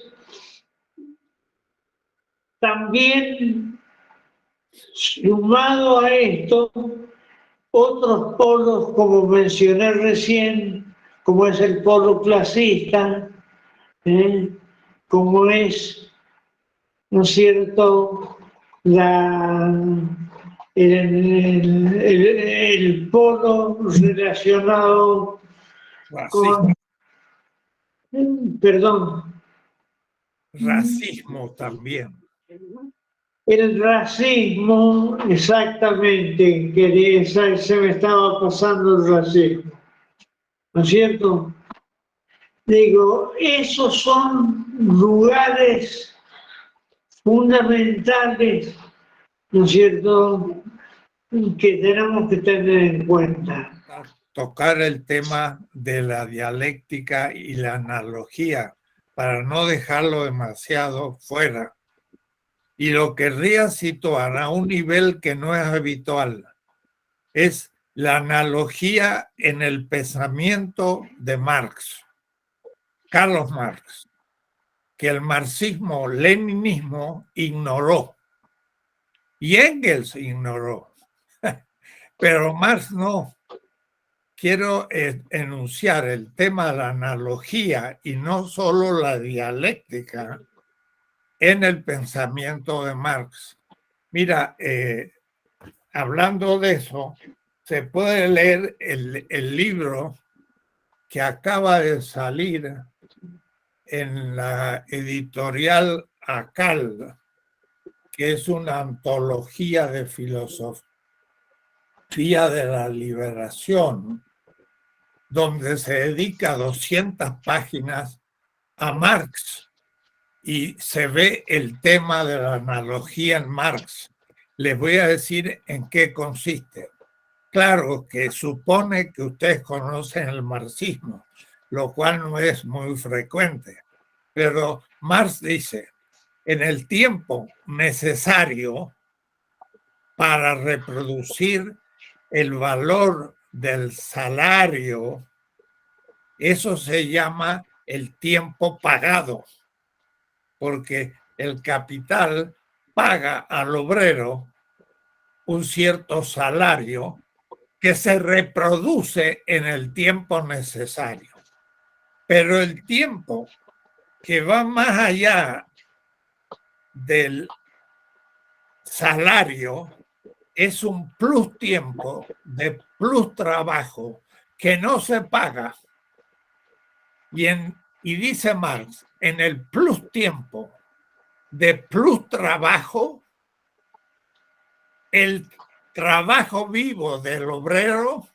también sumado a esto, otros polos, como mencioné recién, como es el polo clasista, como es, ¿no es cierto?, el polo relacionado con... Perdón. Racismo también. El racismo, exactamente, que se me estaba pasando el racismo, ¿no es cierto? Digo, esos son lugares fundamentales, ¿no es cierto?, que tenemos que tener en cuenta. Tocar el tema de la dialéctica y la analogía para no dejarlo demasiado fuera. Y lo querría situar a un nivel que no es habitual. Es la analogía en el pensamiento de Marx, Carlos Marx, que el marxismo-leninismo ignoró. Y Engels ignoró. Pero Marx no. quiero enunciar el tema de la analogía y no solo la dialéctica en el pensamiento de Marx. Mira, hablando de eso, se puede leer el libro que acaba de salir en la editorial ACAL, que es una antología de filosofía de la liberación, donde se dedica 200 páginas a Marx y se ve el tema de la analogía en Marx. Les voy a decir en qué consiste. Claro que supone que ustedes conocen el marxismo, lo cual no es muy frecuente, pero Marx dice, en el tiempo necesario para reproducir el valor del salario, eso se llama el tiempo pagado, porque el capital paga al obrero un cierto salario que se reproduce en el tiempo necesario. Pero el tiempo que va más allá del salario es un plus tiempo de plus trabajo que no se paga. Y dice Marx, en el plus tiempo de plus trabajo, el trabajo vivo del obrero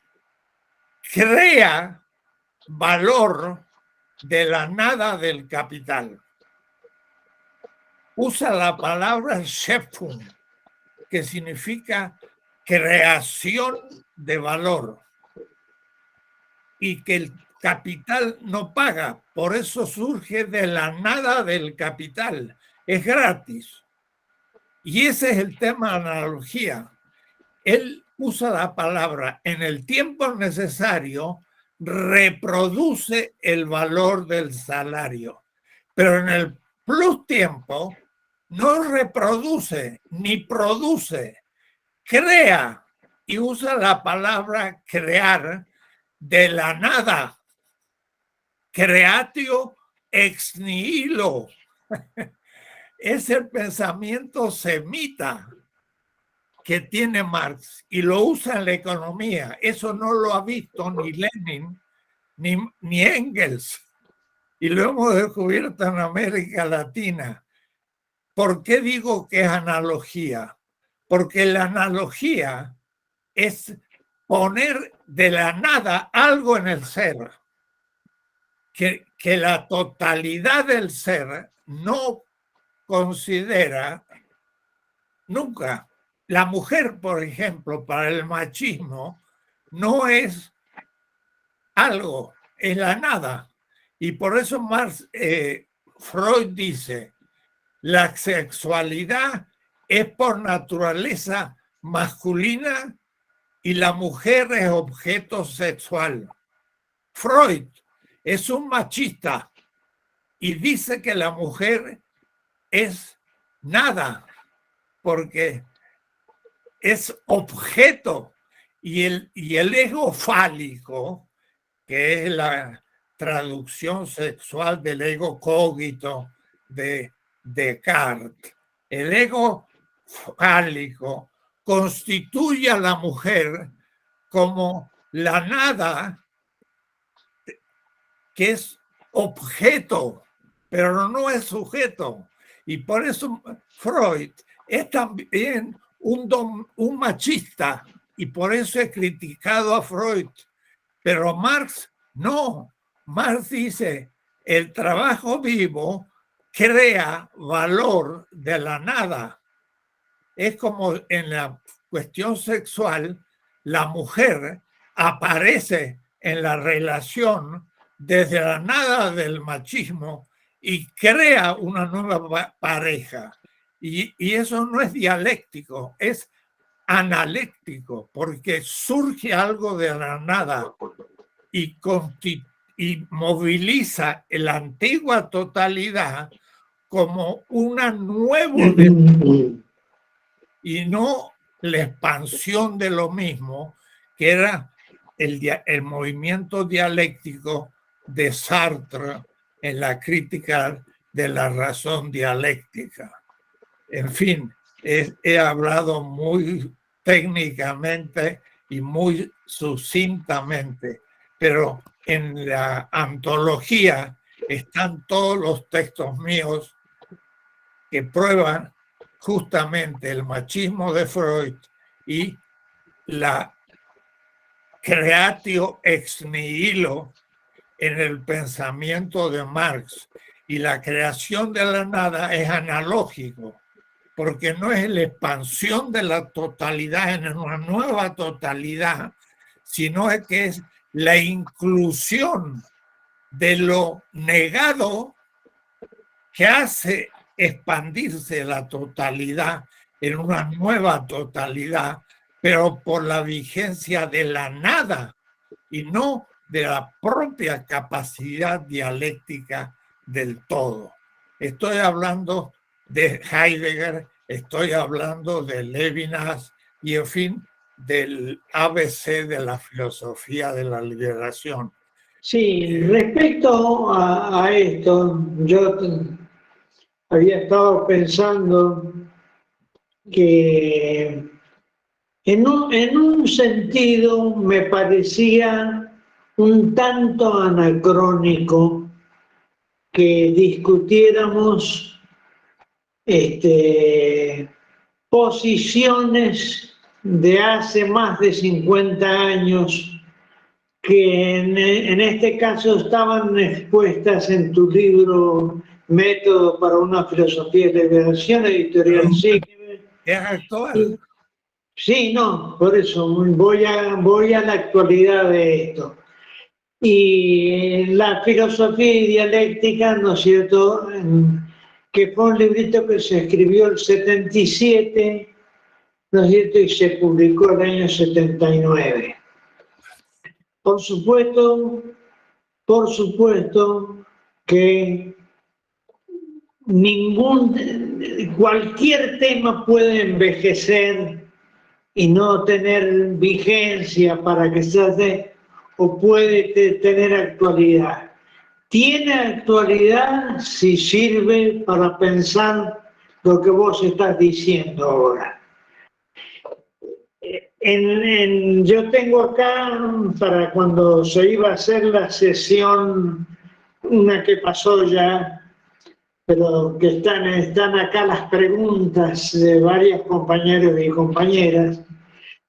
crea valor de la nada del capital. Usa la palabra Schöpfung, que significa creación de valor, y que el capital no paga, por eso surge de la nada del capital, es gratis. Y ese es el tema de la analogía. Él usa la palabra en el tiempo necesario, reproduce el valor del salario, pero en el plus tiempo no reproduce ni produce, crea, y usa la palabra crear de la nada, creatio ex nihilo. Es el pensamiento semita que tiene Marx y lo usa en la economía. Eso no lo ha visto ni Lenin ni Engels, y lo hemos descubierto en América Latina. ¿Por qué digo que es analogía? Porque la analogía es poner de la nada algo en el ser, que la totalidad del ser no considera nunca. La mujer, por ejemplo, para el machismo, no es algo, es la nada. Y por eso Freud dice, la sexualidad es por naturaleza masculina y la mujer es objeto sexual. Freud es un machista y dice que la mujer es nada porque es objeto, y el ego fálico, que es la traducción sexual del ego cogito de Descartes, el ego fálico constituye a la mujer como la nada, que es objeto, pero no es sujeto. Y por eso Freud es también un machista, y por eso he criticado a Freud. Pero Marx no. Marx dice, el trabajo vivo crea valor de la nada. Es como en la cuestión sexual, la mujer aparece en la relación desde la nada del machismo y crea una nueva pareja. Y eso no es dialéctico, es analéctico, porque surge algo de la nada y moviliza la antigua totalidad como una nueva y no la expansión de lo mismo, que era el movimiento dialéctico de Sartre en la crítica de la razón dialéctica. En fin, he hablado muy técnicamente y muy sucintamente, pero en la antología están todos los textos míos que prueban justamente el machismo de Freud y la creatio ex nihilo en el pensamiento de Marx. Y la creación de la nada es analógico, porque no es la expansión de la totalidad en una nueva totalidad, sino que es la inclusión de lo negado que hace expandirse la totalidad en una nueva totalidad, pero por la vigencia de la nada y no de la propia capacidad dialéctica del todo. Estoy hablando de Heidegger, estoy hablando de Levinas y, en fin, del ABC de la filosofía de la liberación. Sí, respecto a esto, yo había estado pensando que en un sentido me parecía un tanto anacrónico que discutiéramos posiciones de hace más de 50 años que en este caso estaban expuestas en tu libro Método para una filosofía de liberación, editorial Sigme. Es actual. Sí, no, por eso voy a la actualidad de esto. Y la filosofía y dialéctica, ¿no es cierto?, que fue un librito que se escribió el 77, ¿no es cierto?, y se publicó el año 79. Por supuesto que cualquier tema puede envejecer y no tener vigencia para que se hace, o puede tener actualidad. Tiene actualidad si sirve para pensar lo que vos estás diciendo ahora. Yo tengo acá, para cuando se iba a hacer la sesión, una que pasó ya, pero que están acá las preguntas de varios compañeros y compañeras,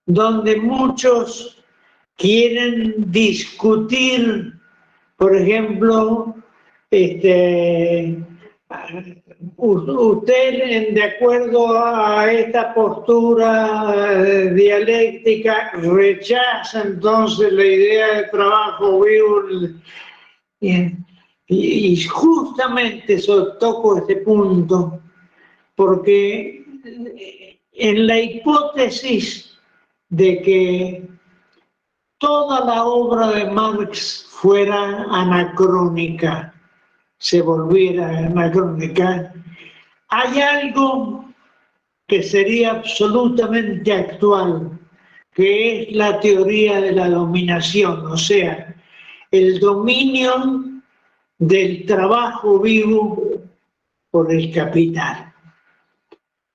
donde muchos quieren discutir, por ejemplo, usted, de acuerdo a esta postura dialéctica, rechaza entonces la idea de trabajo vivo. Y justamente toco este punto porque en la hipótesis de que toda la obra de Marx fuera anacrónica, se volviera anacrónica, hay algo que sería absolutamente actual, que es la teoría de la dominación, o sea, el dominio del trabajo vivo por el capital.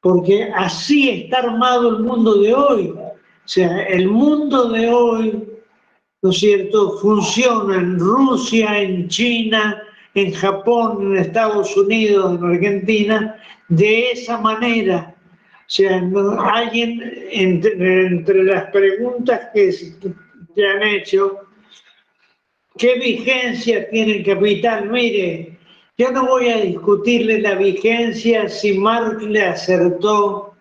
Porque así está armado el mundo de hoy. O sea, el mundo de hoy, ¿no es cierto?, funciona en Rusia, en China, en Japón, en Estados Unidos, en Argentina, de esa manera. O sea, alguien, entre las preguntas que te han hecho, ¿qué vigencia tiene el capital? Mire, yo no voy a discutirle la vigencia si Marx le acertó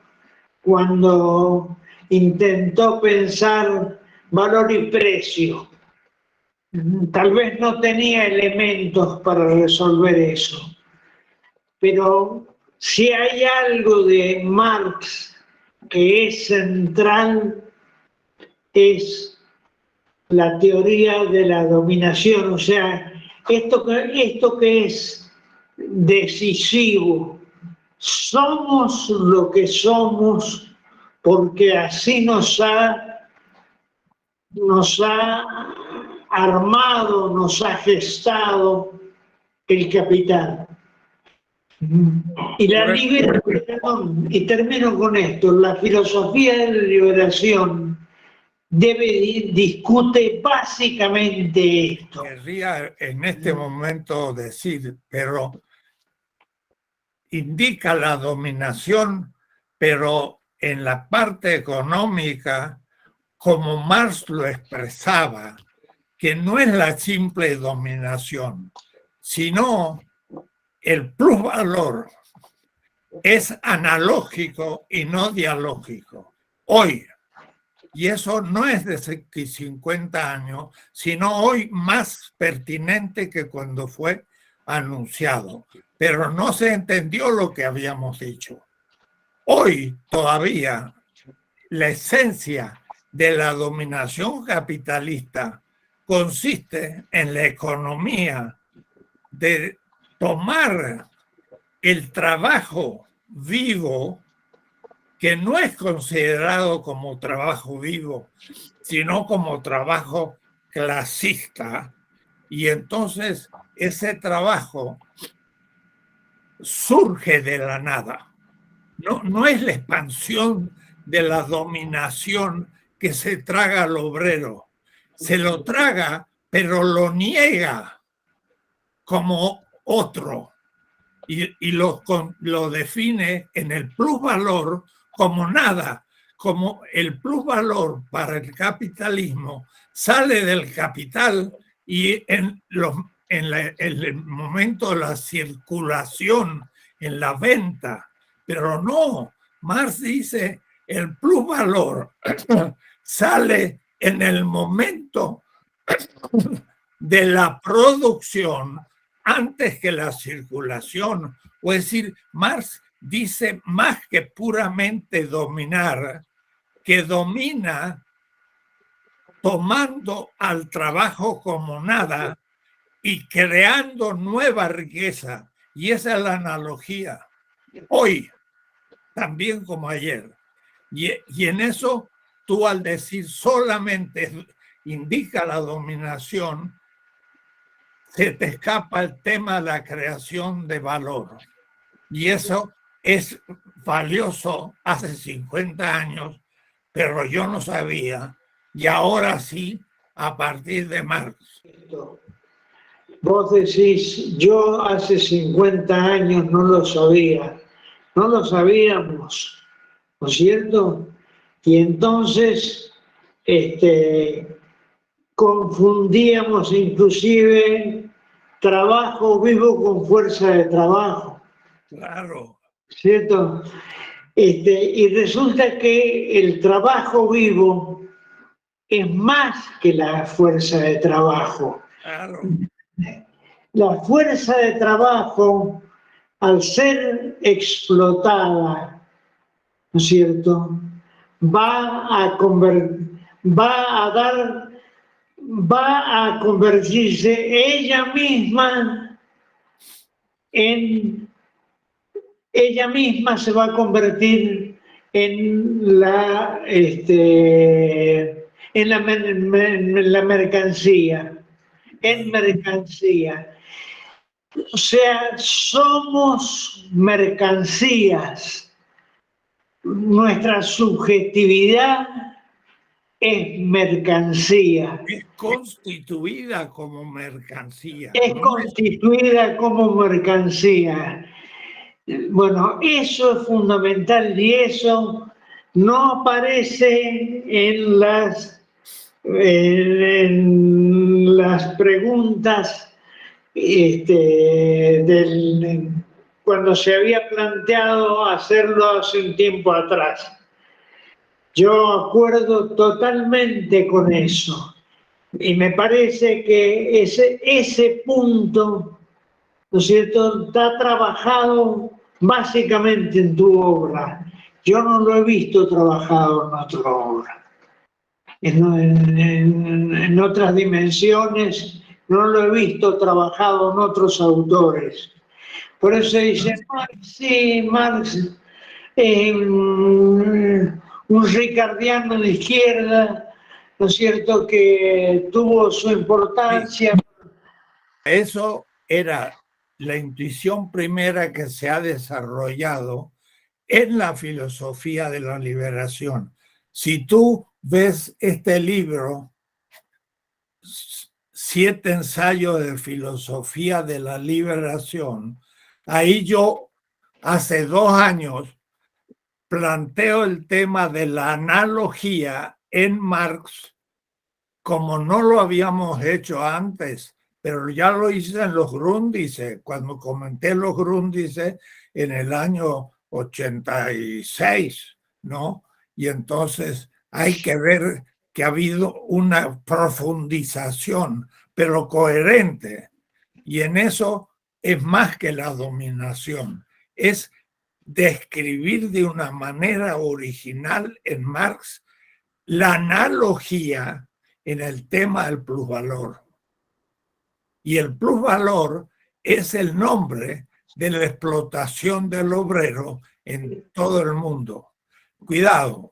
cuando intentó pensar valor y precio. Tal vez no tenía elementos para resolver eso. Pero si hay algo de Marx que es central, es la teoría de la dominación, o sea, esto que es decisivo. Somos lo que somos porque así nos ha nos ha armado, nos ha gestado el capital. Y la liberación, y termino con esto, la filosofía de la liberación discute básicamente esto. Querría en este momento decir, pero indica la dominación, pero en la parte económica, como Marx lo expresaba, que no es la simple dominación, sino el plusvalor es analógico y no dialógico. Hoy, y eso no es de 50 años, sino hoy más pertinente que cuando fue anunciado. Pero no se entendió lo que habíamos dicho. Hoy todavía la esencia de la dominación capitalista consiste en la economía de tomar el trabajo vivo, que no es considerado como trabajo vivo, sino como trabajo clasista, y entonces ese trabajo surge de la nada. No es la expansión de la dominación que se traga al obrero. Se lo traga, pero lo niega como otro y lo define en el plusvalor como nada, como el plusvalor para el capitalismo sale del capital y en el momento de la circulación, en la venta. Pero no, Marx dice el plusvalor sale en el momento de la producción antes que la circulación. O es decir, Marx dice más que puramente dominar, que domina tomando al trabajo como nada y creando nueva riqueza. Y esa es la analogía. Hoy, también como ayer. Y en eso, tú al decir solamente indica la dominación, se te escapa el tema de la creación de valor. Y eso es valioso hace 50 años, pero yo no sabía. Y ahora sí, a partir de Marx. Vos decís, yo hace 50 años no lo sabía. No lo sabíamos, ¿no es cierto? Y entonces confundíamos inclusive trabajo vivo con fuerza de trabajo. Claro. ¿Cierto? Y resulta que el trabajo vivo es más que la fuerza de trabajo. Claro. La fuerza de trabajo, al ser explotada, ¿no es cierto?, va a convertirse ella misma se va a convertir en la mercancía, en mercancía. O sea, somos mercancías. Nuestra subjetividad es mercancía. Es constituida como mercancía. Es constituida como mercancía. Bueno, eso es fundamental y eso no aparece en las preguntas cuando se había planteado hacerlo hace un tiempo atrás. Yo acuerdo totalmente con eso y me parece que ese punto, ¿no es cierto?, está trabajado básicamente en tu obra. Yo no lo he visto trabajado en otra obra. En otras dimensiones no lo he visto trabajado en otros autores. Por eso dice, Marx, un ricardiano de izquierda, ¿no es cierto?, que tuvo su importancia. Eso era la intuición primera que se ha desarrollado en la filosofía de la liberación. Si tú ves este libro, 7 ensayos de filosofía de la liberación, ahí yo hace 2 años planteo el tema de la analogía en Marx como no lo habíamos hecho antes, pero ya lo hice en los Grundrisse, cuando comenté los Grundrisse en el año 86, ¿no? Y entonces hay que ver que ha habido una profundización, pero coherente. Y en eso es más que la dominación, es describir de una manera original en Marx la analogía en el tema del plusvalor. Y el plusvalor es el nombre de la explotación del obrero en todo el mundo. Cuidado,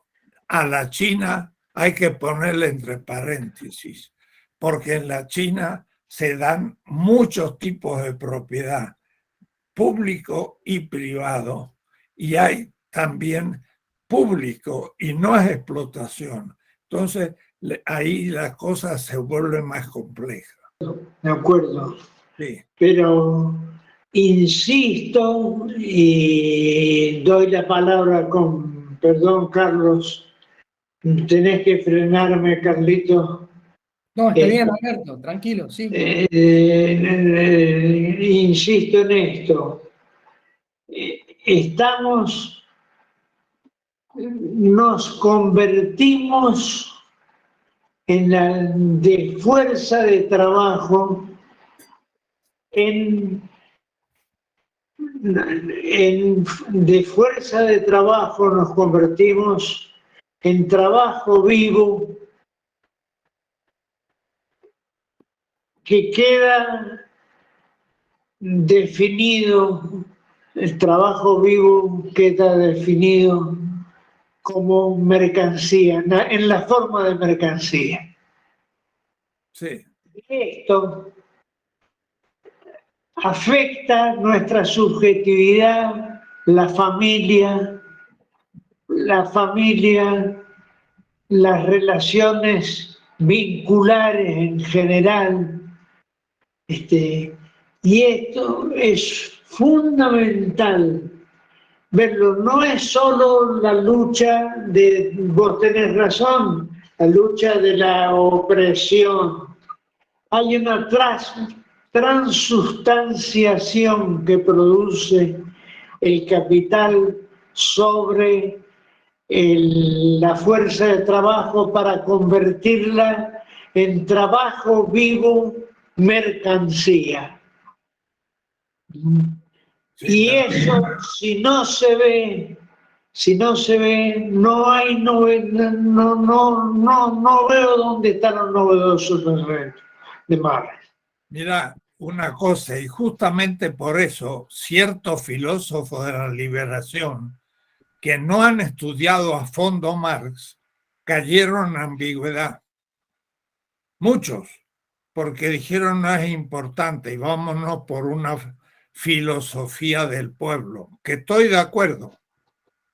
a la China hay que ponerle entre paréntesis, porque en la China se dan muchos tipos de propiedad, público y privado, y hay también público y no es explotación. Entonces, ahí la cosa se vuelve más compleja. De acuerdo. Sí. Pero insisto y doy la palabra con perdón, Carlos. Tenés que frenarme, Carlito. No, está bien, Alberto, tranquilo, sí. Insisto en esto. Nos convertimos de fuerza de trabajo de fuerza de trabajo nos convertimos en trabajo vivo que queda definido, el trabajo vivo queda definido como mercancía, en la forma de mercancía. Sí. Esto afecta nuestra subjetividad, la familia, las relaciones vinculares en general. Y esto es fundamental verlo. No es solo la lucha vos tenés razón, la lucha de la opresión. Hay una transustanciación que produce el capital sobre la fuerza de trabajo para convertirla en trabajo vivo, mercancía. Y eso, si no se ve, no veo dónde están los novedosos de Marx. Mira, una cosa, y justamente por eso ciertos filósofos de la liberación que no han estudiado a fondo Marx cayeron en ambigüedad. Muchos, porque dijeron no es importante y vámonos por una filosofía del pueblo, que estoy de acuerdo,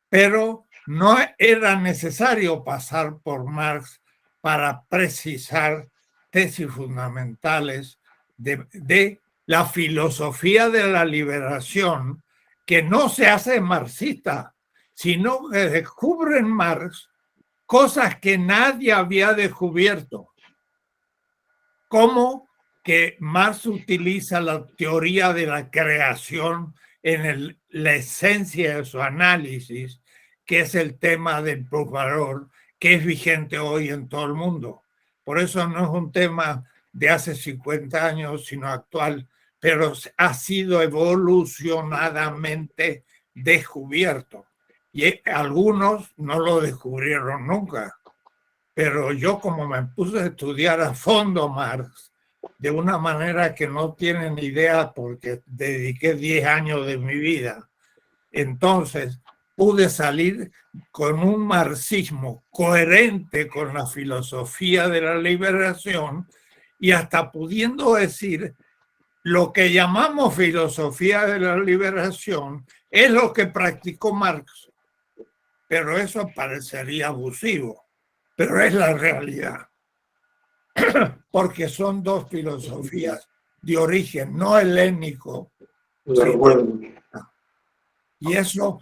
pero no era necesario pasar por Marx para precisar tesis fundamentales de la filosofía de la liberación, que no se hace marxista, sino que descubre en Marx cosas que nadie había descubierto, como que Marx utiliza la teoría de la creación en la esencia de su análisis, que es el tema del plusvalor, que es vigente hoy en todo el mundo. Por eso no es un tema de hace 50 años, sino actual, pero ha sido evolucionadamente descubierto. Y algunos no lo descubrieron nunca. Pero yo, como me puse a estudiar a fondo Marx, de una manera que no tienen idea porque dediqué 10 años de mi vida, entonces pude salir con un marxismo coherente con la filosofía de la liberación y hasta pudiendo decir lo que llamamos filosofía de la liberación es lo que practicó Marx. Pero eso parecería abusivo, pero es la realidad. Porque son dos filosofías de origen no helénico. Y eso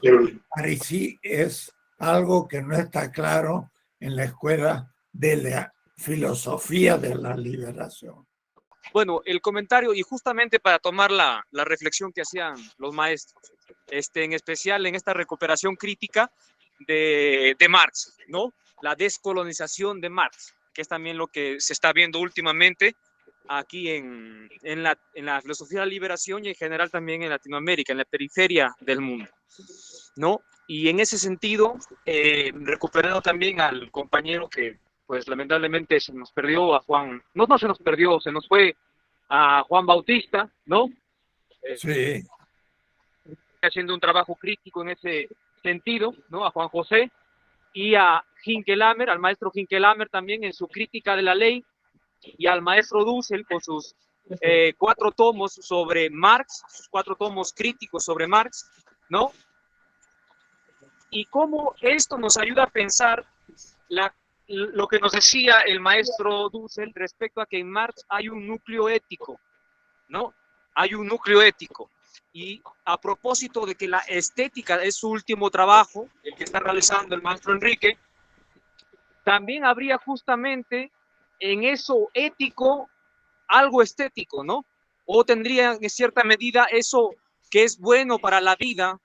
sí es algo que no está claro en la escuela de la filosofía de la liberación. Bueno, el comentario, y justamente para tomar la reflexión que hacían los maestros, en especial en esta recuperación crítica de Marx, ¿no? La descolonización de Marx, que es también lo que se está viendo últimamente aquí en la filosofía de la liberación y en general también en Latinoamérica, en la periferia del mundo, ¿no? Y en ese sentido, recuperando también al compañero que, pues lamentablemente se nos perdió a Juan, no se nos perdió, se nos fue a Juan Bautista, ¿no? Sí. Haciendo un trabajo crítico en ese sentido, ¿no? A Juan José y a Hinckelhammer, al maestro Hinckelhammer también en su crítica de la ley, y al maestro Dussel con sus 4 tomos sobre Marx, sus 4 tomos críticos sobre Marx, ¿no? Y cómo esto nos ayuda a pensar lo que nos decía el maestro Dussel respecto a que en Marx hay un núcleo ético, ¿no? Hay un núcleo ético. Y a propósito de que la estética es su último trabajo, el que está realizando el maestro Enrique, también habría justamente en eso ético algo estético, ¿no? O tendría en cierta medida eso que es bueno para la vida,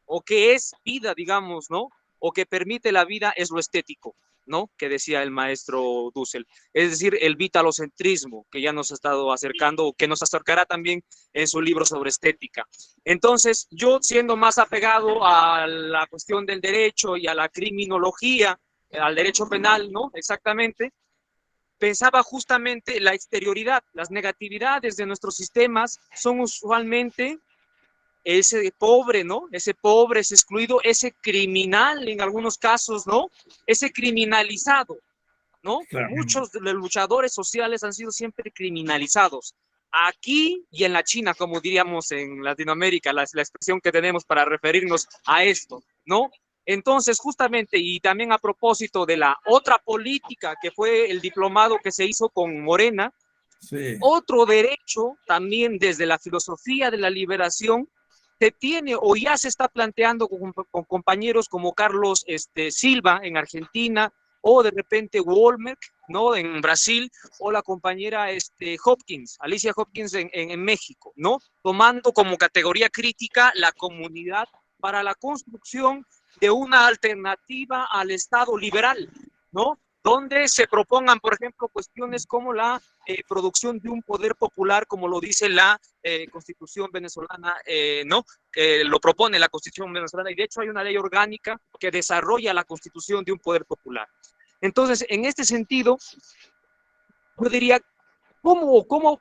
o que es vida, digamos, ¿no? O que permite la vida es lo estético, ¿no? Que decía el maestro Dussel. Es decir, el vitalocentrismo, que ya nos ha estado acercando, o que nos acercará también en su libro sobre estética. Entonces, yo siendo más apegado a la cuestión del derecho y a la criminología, al derecho penal, ¿no? Exactamente, pensaba justamente la exterioridad, las negatividades de nuestros sistemas son usualmente ese pobre, ¿no? Ese pobre, ese excluido, ese criminal en algunos casos, ¿no? Ese criminalizado, ¿no? Claro. Muchos de los luchadores sociales han sido siempre criminalizados. Aquí y en la China, como diríamos en Latinoamérica, la expresión que tenemos para referirnos a esto, ¿no? Entonces, justamente, y también a propósito de la otra política que fue el diplomado que se hizo con Morena, sí. Otro derecho también desde la filosofía de la liberación se tiene o ya se está planteando con compañeros como Carlos Silva en Argentina, o de repente Wolmerk, ¿no? En Brasil, o la compañera Hopkins, Alicia Hopkins en México, ¿no? Tomando como categoría crítica la comunidad para la construcción de una alternativa al Estado liberal, ¿no? Donde se propongan, por ejemplo, cuestiones como la producción de un poder popular, como lo dice la Constitución venezolana, ¿no? Lo propone la Constitución venezolana, y de hecho hay una ley orgánica que desarrolla la constitución de un poder popular. Entonces, en este sentido, yo diría, ¿cómo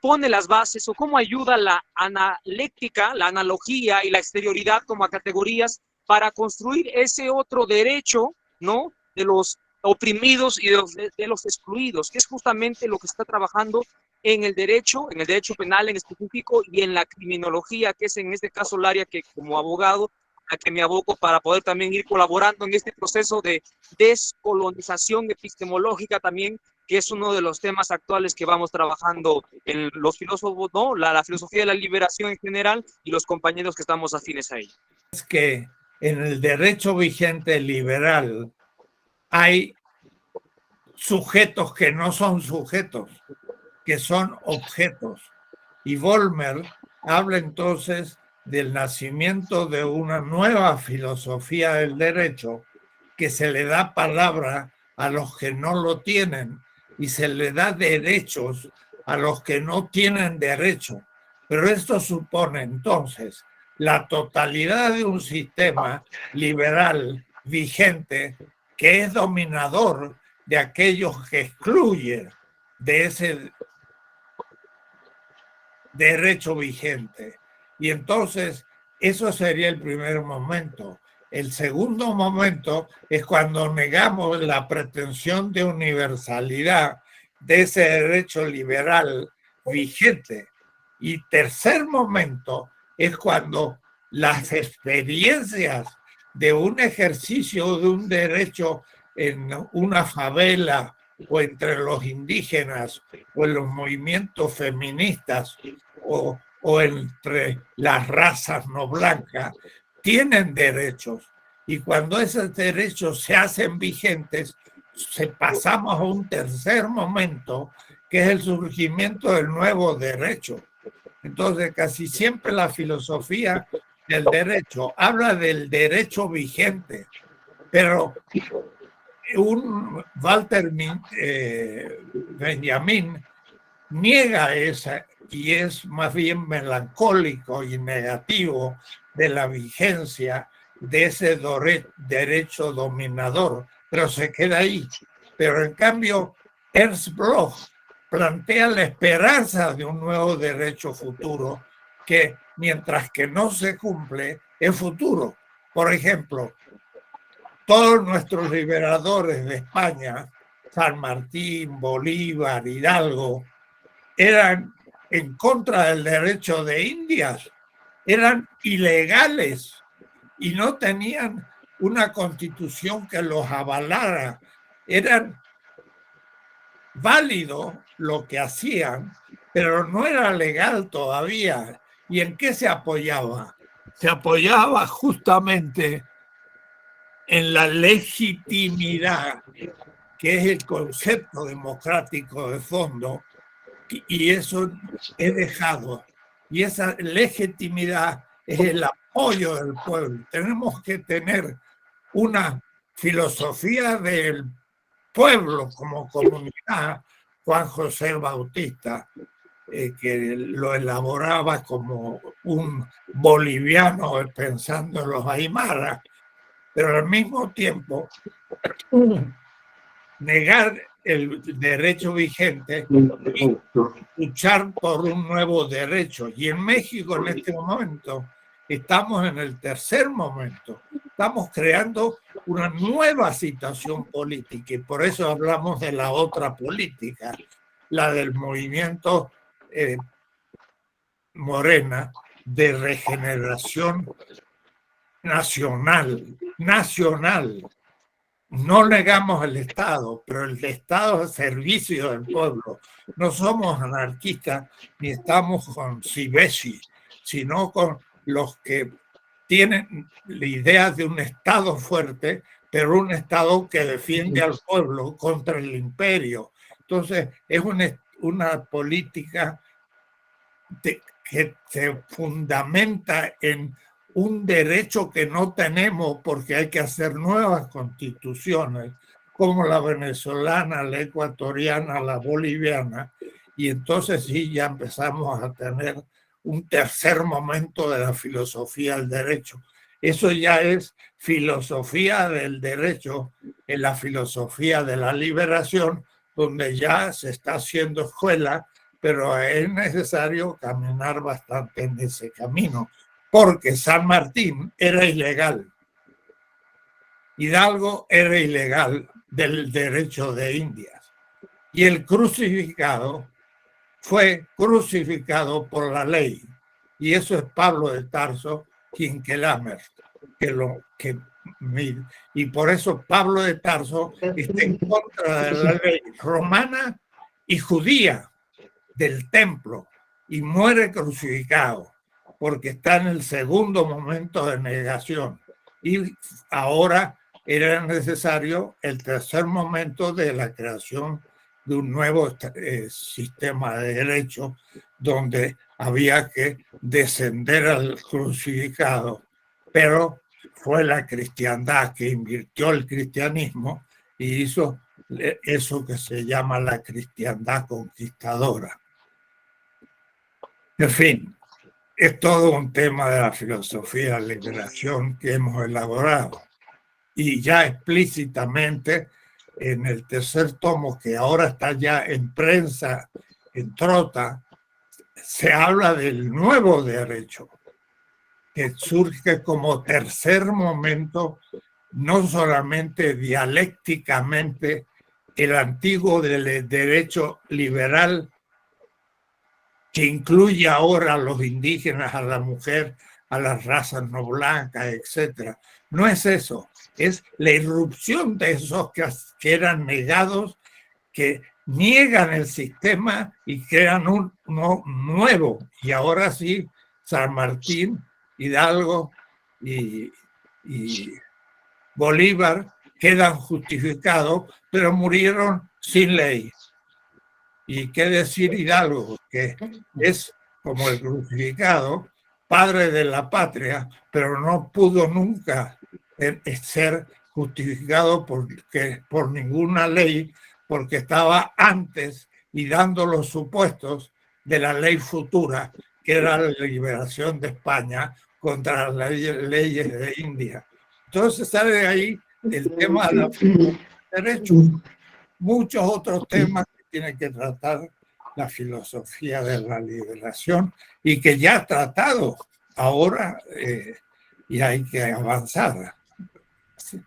pone las bases o cómo ayuda la analéctica, la analogía y la exterioridad como a categorías para construir ese otro derecho, ¿no? De los oprimidos y de los excluidos, que es justamente lo que está trabajando en el derecho penal en específico y en la criminología, que es en este caso el área que como abogado a que me aboco para poder también ir colaborando en este proceso de descolonización epistemológica también, que es uno de los temas actuales que vamos trabajando en los filósofos, ¿no? La filosofía de la liberación en general y los compañeros que estamos afines a ella. Es que en el derecho vigente liberal hay sujetos que no son sujetos, que son objetos. Y Vollmer habla entonces del nacimiento de una nueva filosofía del derecho que se le da palabra a los que no lo tienen y se le da derechos a los que no tienen derecho. Pero esto supone entonces la totalidad de un sistema liberal vigente que es dominador de aquellos que excluyen de ese derecho vigente. Y entonces, eso sería el primer momento. El segundo momento es cuando negamos la pretensión de universalidad de ese derecho liberal vigente. Y tercer momento es cuando las experiencias de un ejercicio de un derecho en una favela o entre los indígenas o en los movimientos feministas o entre las razas no blancas tienen derechos, y cuando esos derechos se hacen vigentes, pasamos a un tercer momento, que es el surgimiento del nuevo derecho. Entonces, casi siempre la filosofía del derecho habla del derecho vigente, pero un Walter Benjamin niega esa y es más bien melancólico y negativo de la vigencia de ese derecho dominador, pero se queda ahí. Pero en cambio, Ernst Bloch plantea la esperanza de un nuevo derecho futuro que, mientras que no se cumple, es futuro. Por ejemplo, todos nuestros liberadores de España, San Martín, Bolívar, Hidalgo, eran en contra del derecho de Indias, eran ilegales y no tenían una constitución que los avalara. Eran válidos lo que hacían, pero no era legal todavía. ¿Y en qué se apoyaba? Se apoyaba justamente en la legitimidad, que es el concepto democrático de fondo, y eso he dejado. Y esa legitimidad es el apoyo del pueblo. Tenemos que tener una filosofía del pueblo como comunidad. Juan José Bautista, que lo elaboraba como un boliviano pensando en los aymaras, pero al mismo tiempo negar el derecho vigente y luchar por un nuevo derecho. Y en México en este momento estamos en el tercer momento. Estamos creando una nueva situación política y por eso hablamos de la otra política, la del movimiento Morena de regeneración nacional. No negamos el Estado, pero el Estado es servicio del pueblo. No somos anarquistas ni estamos con Sibesi, sino con los que tienen la idea de un Estado fuerte, pero un Estado que defiende al pueblo contra el imperio. Entonces, es una política que se fundamenta en un derecho que no tenemos porque hay que hacer nuevas constituciones, como la venezolana, la ecuatoriana, la boliviana, y entonces sí ya empezamos a tener un tercer momento de la filosofía del derecho. Eso ya es filosofía del derecho, en la filosofía de la liberación, donde ya se está haciendo escuela, pero es necesario caminar bastante en ese camino, porque San Martín era ilegal, Hidalgo era ilegal del derecho de Indias, y el crucificado fue crucificado por la ley, y eso es Pablo de Tarso, Quinquelamer, y por eso Pablo de Tarso está en contra de la ley romana y judía del templo y muere crucificado porque está en el segundo momento de negación, y ahora era necesario el tercer momento de la creación de un nuevo sistema de derecho donde había que descender al crucificado, pero fue la cristiandad que invirtió el cristianismo y hizo eso que se llama la cristiandad conquistadora. En fin, es todo un tema de la filosofía de la liberación que hemos elaborado. Y ya explícitamente en el tercer tomo, que ahora está ya en prensa, en Trota, se habla del nuevo derecho. que surge como tercer momento, no solamente dialécticamente, el antiguo derecho liberal que incluye ahora a los indígenas, a la mujer, a las razas no blancas, etc. No es eso, es la irrupción de esos que eran negados, que niegan el sistema y crean uno nuevo. Y ahora sí, San Martín, Hidalgo y Bolívar quedan justificados, pero murieron sin ley. Y qué decir Hidalgo, que es como el crucificado, padre de la patria, pero no pudo nunca ser justificado por ninguna ley, porque estaba antes y dando los supuestos de la ley futura, que era la liberación de España contra las leyes de India. Entonces sale de ahí el tema de los derechos, muchos otros temas que tienen que tratar la filosofía de la liberación y que ya ha tratado ahora y hay que avanzar. Sí.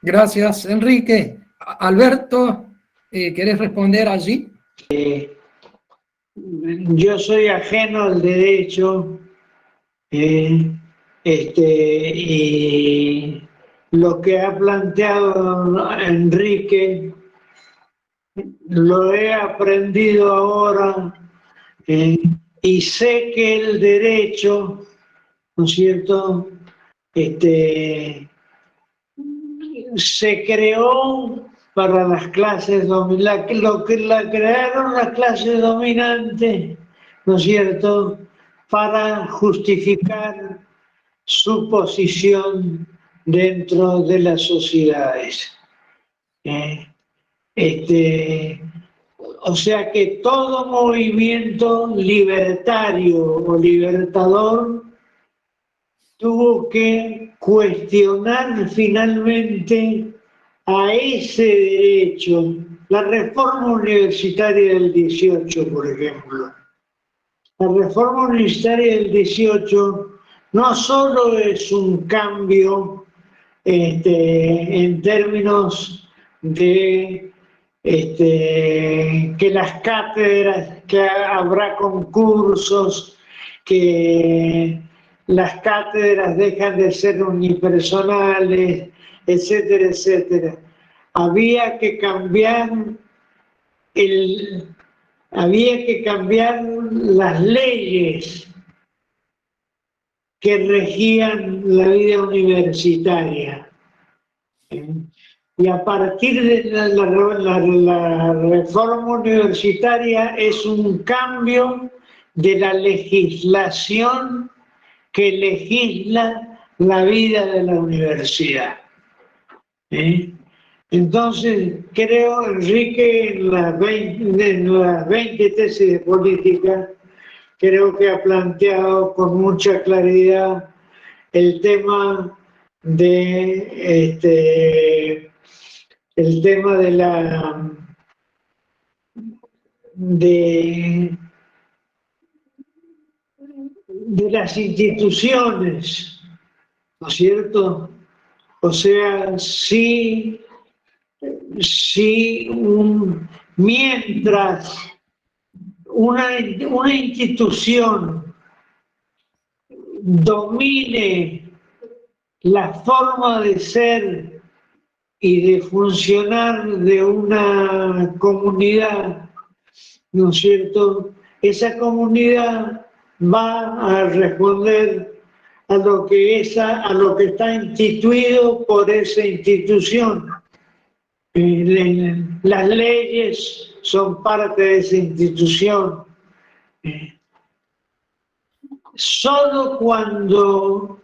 Gracias, Enrique. Alberto, ¿querés responder allí? Yo soy ajeno al derecho y lo que ha planteado Enrique lo he aprendido ahora y sé que el derecho, ¿no es cierto?, se creó para las clases dominantes, lo que la crearon las clases dominantes, ¿no es cierto?, para justificar su posición dentro de las sociedades. O sea que todo movimiento libertario o libertador tuvo que cuestionar finalmente a ese derecho. La reforma universitaria del 18, por ejemplo. La reforma universitaria del 18 no solo es un cambio en términos de que las cátedras, que habrá concursos, que las cátedras dejan de ser unipersonales, etcétera, etcétera. Había que cambiar las leyes que regían la vida universitaria. Y a partir de la reforma universitaria es un cambio de la legislación que legisla la vida de la universidad. Entonces, creo, Enrique, en las 20 tesis de política, creo que ha planteado con mucha claridad el tema de las instituciones, ¿no es cierto? O sea, mientras una institución domine la forma de ser y de funcionar de una comunidad, ¿no es cierto?, esa comunidad va a responder a lo que está instituido por esa institución. Las leyes son parte de esa institución. Solo cuando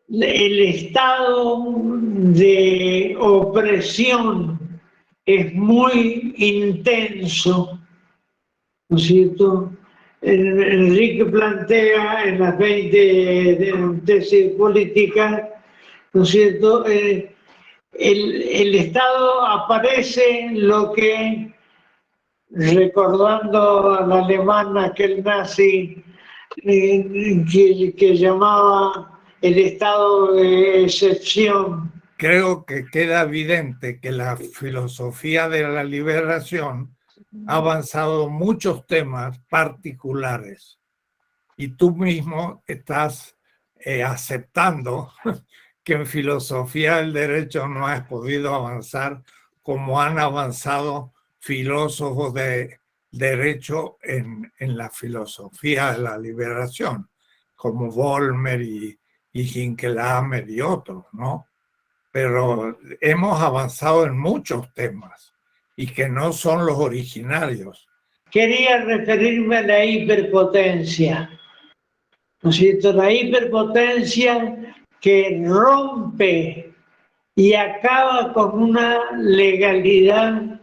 el estado de opresión es muy intenso, ¿no es cierto? Enrique plantea en las 20 tesis políticas, ¿no es cierto?, el Estado aparece lo que, recordando al alemán aquel nazi, que llamaba el estado de excepción. Creo que queda evidente que la filosofía de la liberación ha avanzado en muchos temas particulares y tú mismo estás aceptando que en filosofía del derecho no has podido avanzar como han avanzado filósofos de derecho en la filosofía de la liberación, como Vollmer y Hinkelhammer y otros, ¿no? Pero hemos avanzado en muchos temas y que no son los originarios. Quería referirme a la hiperpotencia, ¿no es cierto? La hiperpotencia que rompe y acaba con una legalidad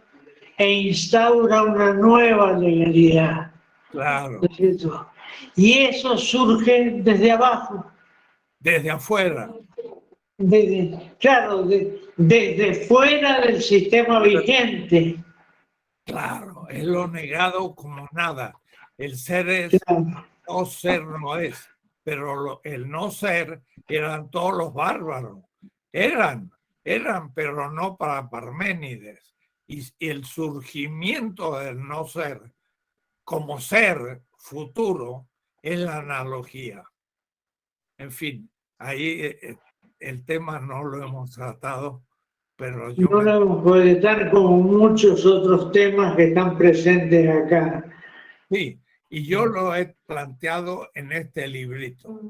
e instaura una nueva legalidad. Claro. ¿No es cierto? Y eso surge desde abajo. Desde afuera. Desde fuera del sistema vigente. Claro, es lo negado como nada. El ser es, Claro. no ser no es, pero el no ser eran todos los bárbaros. Eran, pero no para Parménides. Y el surgimiento del no ser como ser futuro es la analogía. En fin, ahí el tema no lo hemos tratado, pero yo... No lo vamos a poder estar como muchos otros temas que están presentes acá. Sí, y yo lo he planteado en este librito.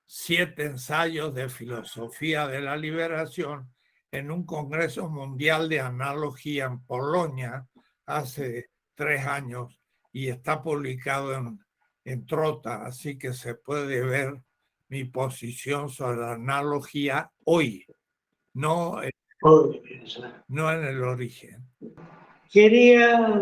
7 ensayos de filosofía de la liberación en un congreso mundial de analogía en Polonia hace 3 años y está publicado en Trota, así que se puede ver mi posición sobre la analogía hoy, no en el origen. Quería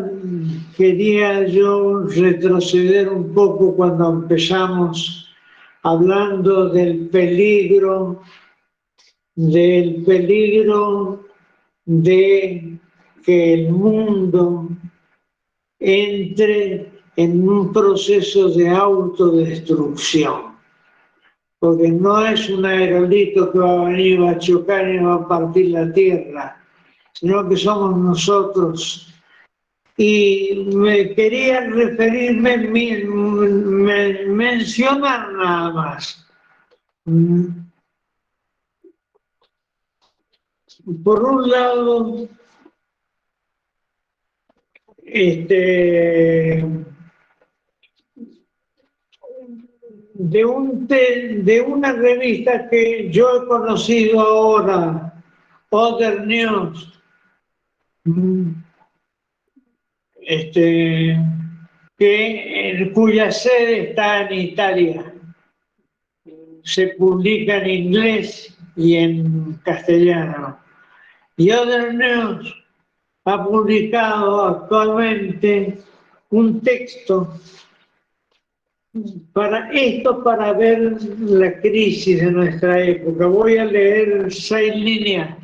yo retroceder un poco cuando empezamos hablando del peligro de que el mundo entre en un proceso de autodestrucción. Porque no es un aerolito que va a venir, va a chocar y va a partir la tierra, sino que somos nosotros. Y me quería referirme, mencionar nada más. Por un lado, de una revista que yo he conocido ahora, Other News, cuya sede está en Italia. Se publica en inglés y en castellano. Y Other News ha publicado actualmente un texto para ver la crisis de nuestra época. Voy a leer 6 líneas,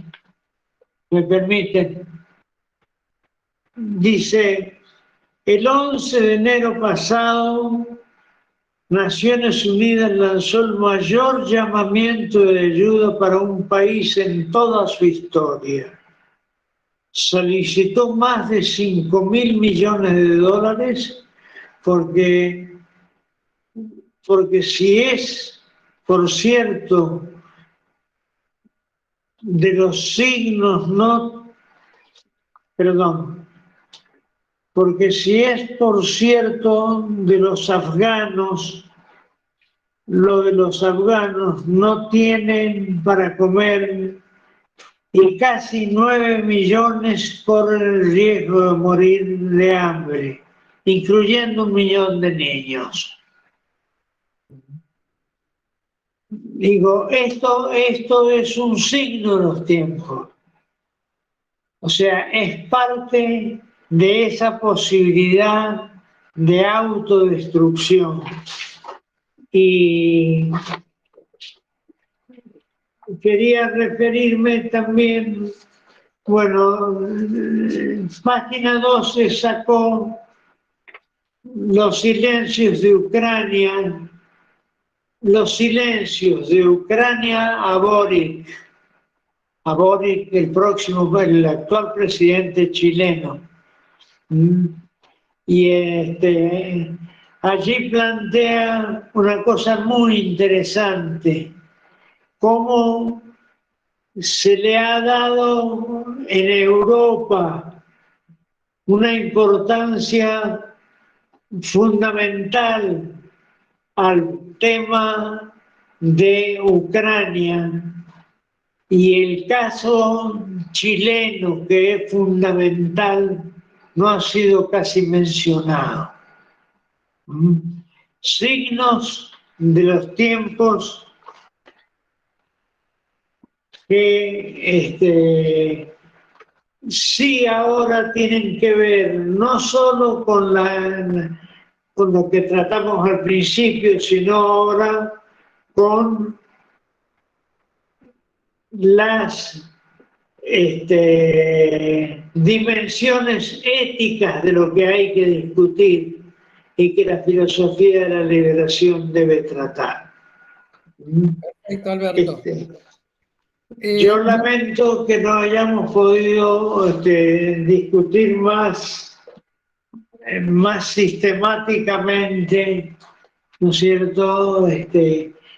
¿me permiten? Dice: el 11 de enero pasado, Naciones Unidas lanzó el mayor llamamiento de ayuda para un país en toda su historia. Solicitó más de $5.000 millones porque si es, por cierto, de los signos porque si es, por cierto, de los afganos, lo de los afganos no tienen para comer y casi 9 millones corren el riesgo de morir de hambre, incluyendo 1 millón de niños. Digo, esto es un signo de los tiempos. O sea, es parte de esa posibilidad de autodestrucción. Y quería referirme también, bueno, página 12 sacó los silencios de Ucrania, a Boric, el actual presidente chileno. Y allí plantea una cosa muy interesante, cómo se le ha dado en Europa una importancia fundamental al tema de Ucrania, y el caso chileno, que es fundamental, no ha sido casi mencionado. Signos de los tiempos que sí ahora tienen que ver no solo con lo que tratamos al principio, sino ahora con las dimensiones éticas de lo que hay que discutir y que la filosofía de la liberación debe tratar. Perfecto, Alberto. Yo lamento que no hayamos podido discutir más sistemáticamente, ¿no es cierto?,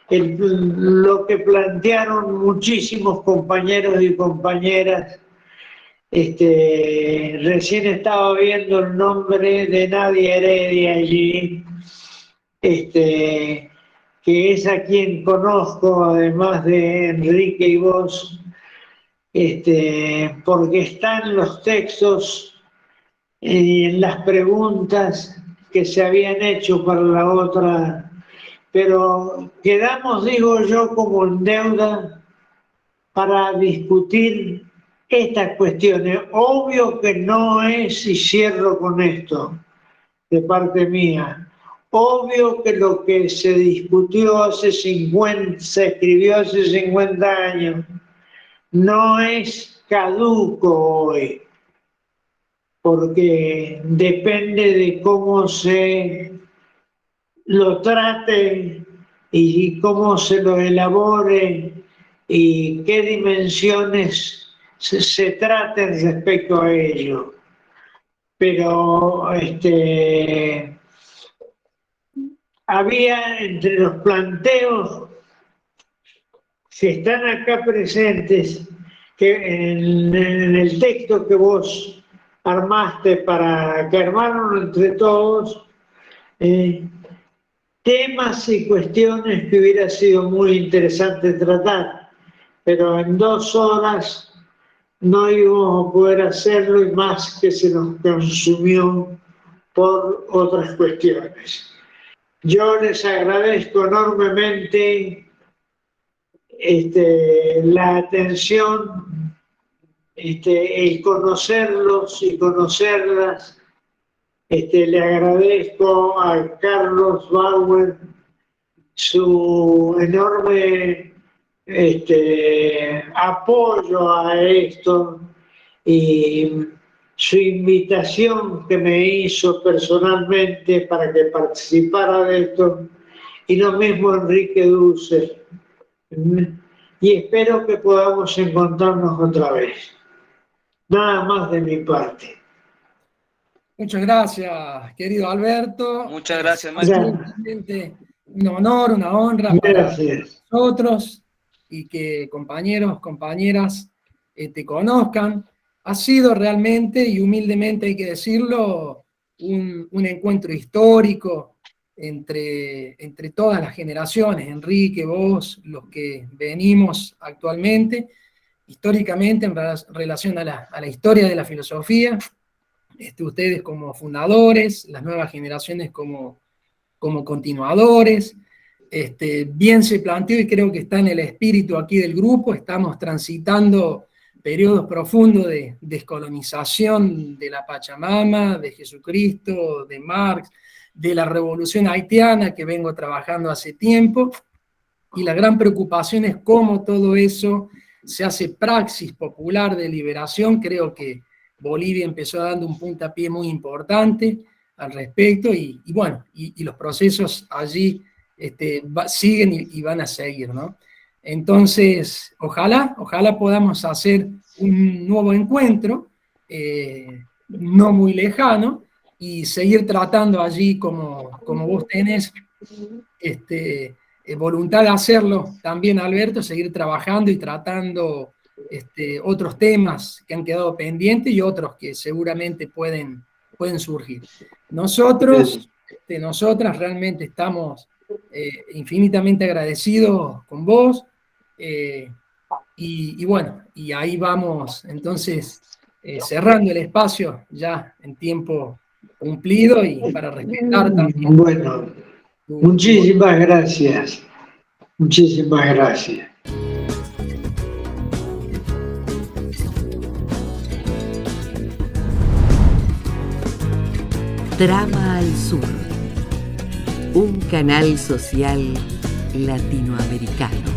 lo que plantearon muchísimos compañeros y compañeras. Recién estaba viendo el nombre de Nadia Heredia allí, que es a quien conozco, además de Enrique y vos, porque están los textos y en las preguntas que se habían hecho para la otra. Pero quedamos, digo yo, como en deuda para discutir estas cuestiones. Obvio que no es, y cierro con esto, de parte mía, obvio que lo que se discutió se escribió hace 50 años, no es caduco hoy, porque depende de cómo se lo trate y cómo se lo elabore y qué dimensiones se traten respecto a ello. Pero había entre los planteos que están acá presentes, que en el texto que vos armaste, que armaron entre todos, temas y cuestiones que hubiera sido muy interesante tratar, pero en 2 horas no íbamos a poder hacerlo, y más que se nos consumió por otras cuestiones. Yo les agradezco enormemente la atención, el conocerlos y conocerlas. Le agradezco a Carlos Bauer su enorme apoyo a esto y su invitación que me hizo personalmente para que participara de esto, y lo mismo Enrique Dussel. Y espero que podamos encontrarnos otra vez. Nada más de mi parte. Muchas gracias, querido Alberto. Muchas gracias, maestro. Realmente un honor, una honra para nosotros, y que compañeros, compañeras te conozcan. Ha sido realmente, y humildemente hay que decirlo, un encuentro histórico entre todas las generaciones, Enrique, vos, los que venimos actualmente, históricamente en relación a la historia de la filosofía. Ustedes como fundadores, las nuevas generaciones como continuadores. Bien se planteó, y creo que está en el espíritu aquí del grupo, estamos transitando periodos profundos de descolonización de la Pachamama, de Jesucristo, de Marx, de la revolución haitiana que vengo trabajando hace tiempo, y la gran preocupación es cómo todo eso se hace praxis popular de liberación. Creo que Bolivia empezó dando un puntapié muy importante, al respecto, y bueno, y los procesos allí siguen y van a seguir, ¿no? Entonces, ojalá podamos hacer un nuevo encuentro, no muy lejano, y seguir tratando allí como vos tenés voluntad de hacerlo también, Alberto, seguir trabajando y tratando otros temas que han quedado pendientes y otros que seguramente pueden surgir. Nosotros, nosotras realmente estamos infinitamente agradecidos con vos, y bueno, y ahí vamos entonces cerrando el espacio ya en tiempo cumplido y para respetar también. Bueno, muchísimas gracias. Muchísimas gracias. Trama al Sur, un canal social latinoamericano.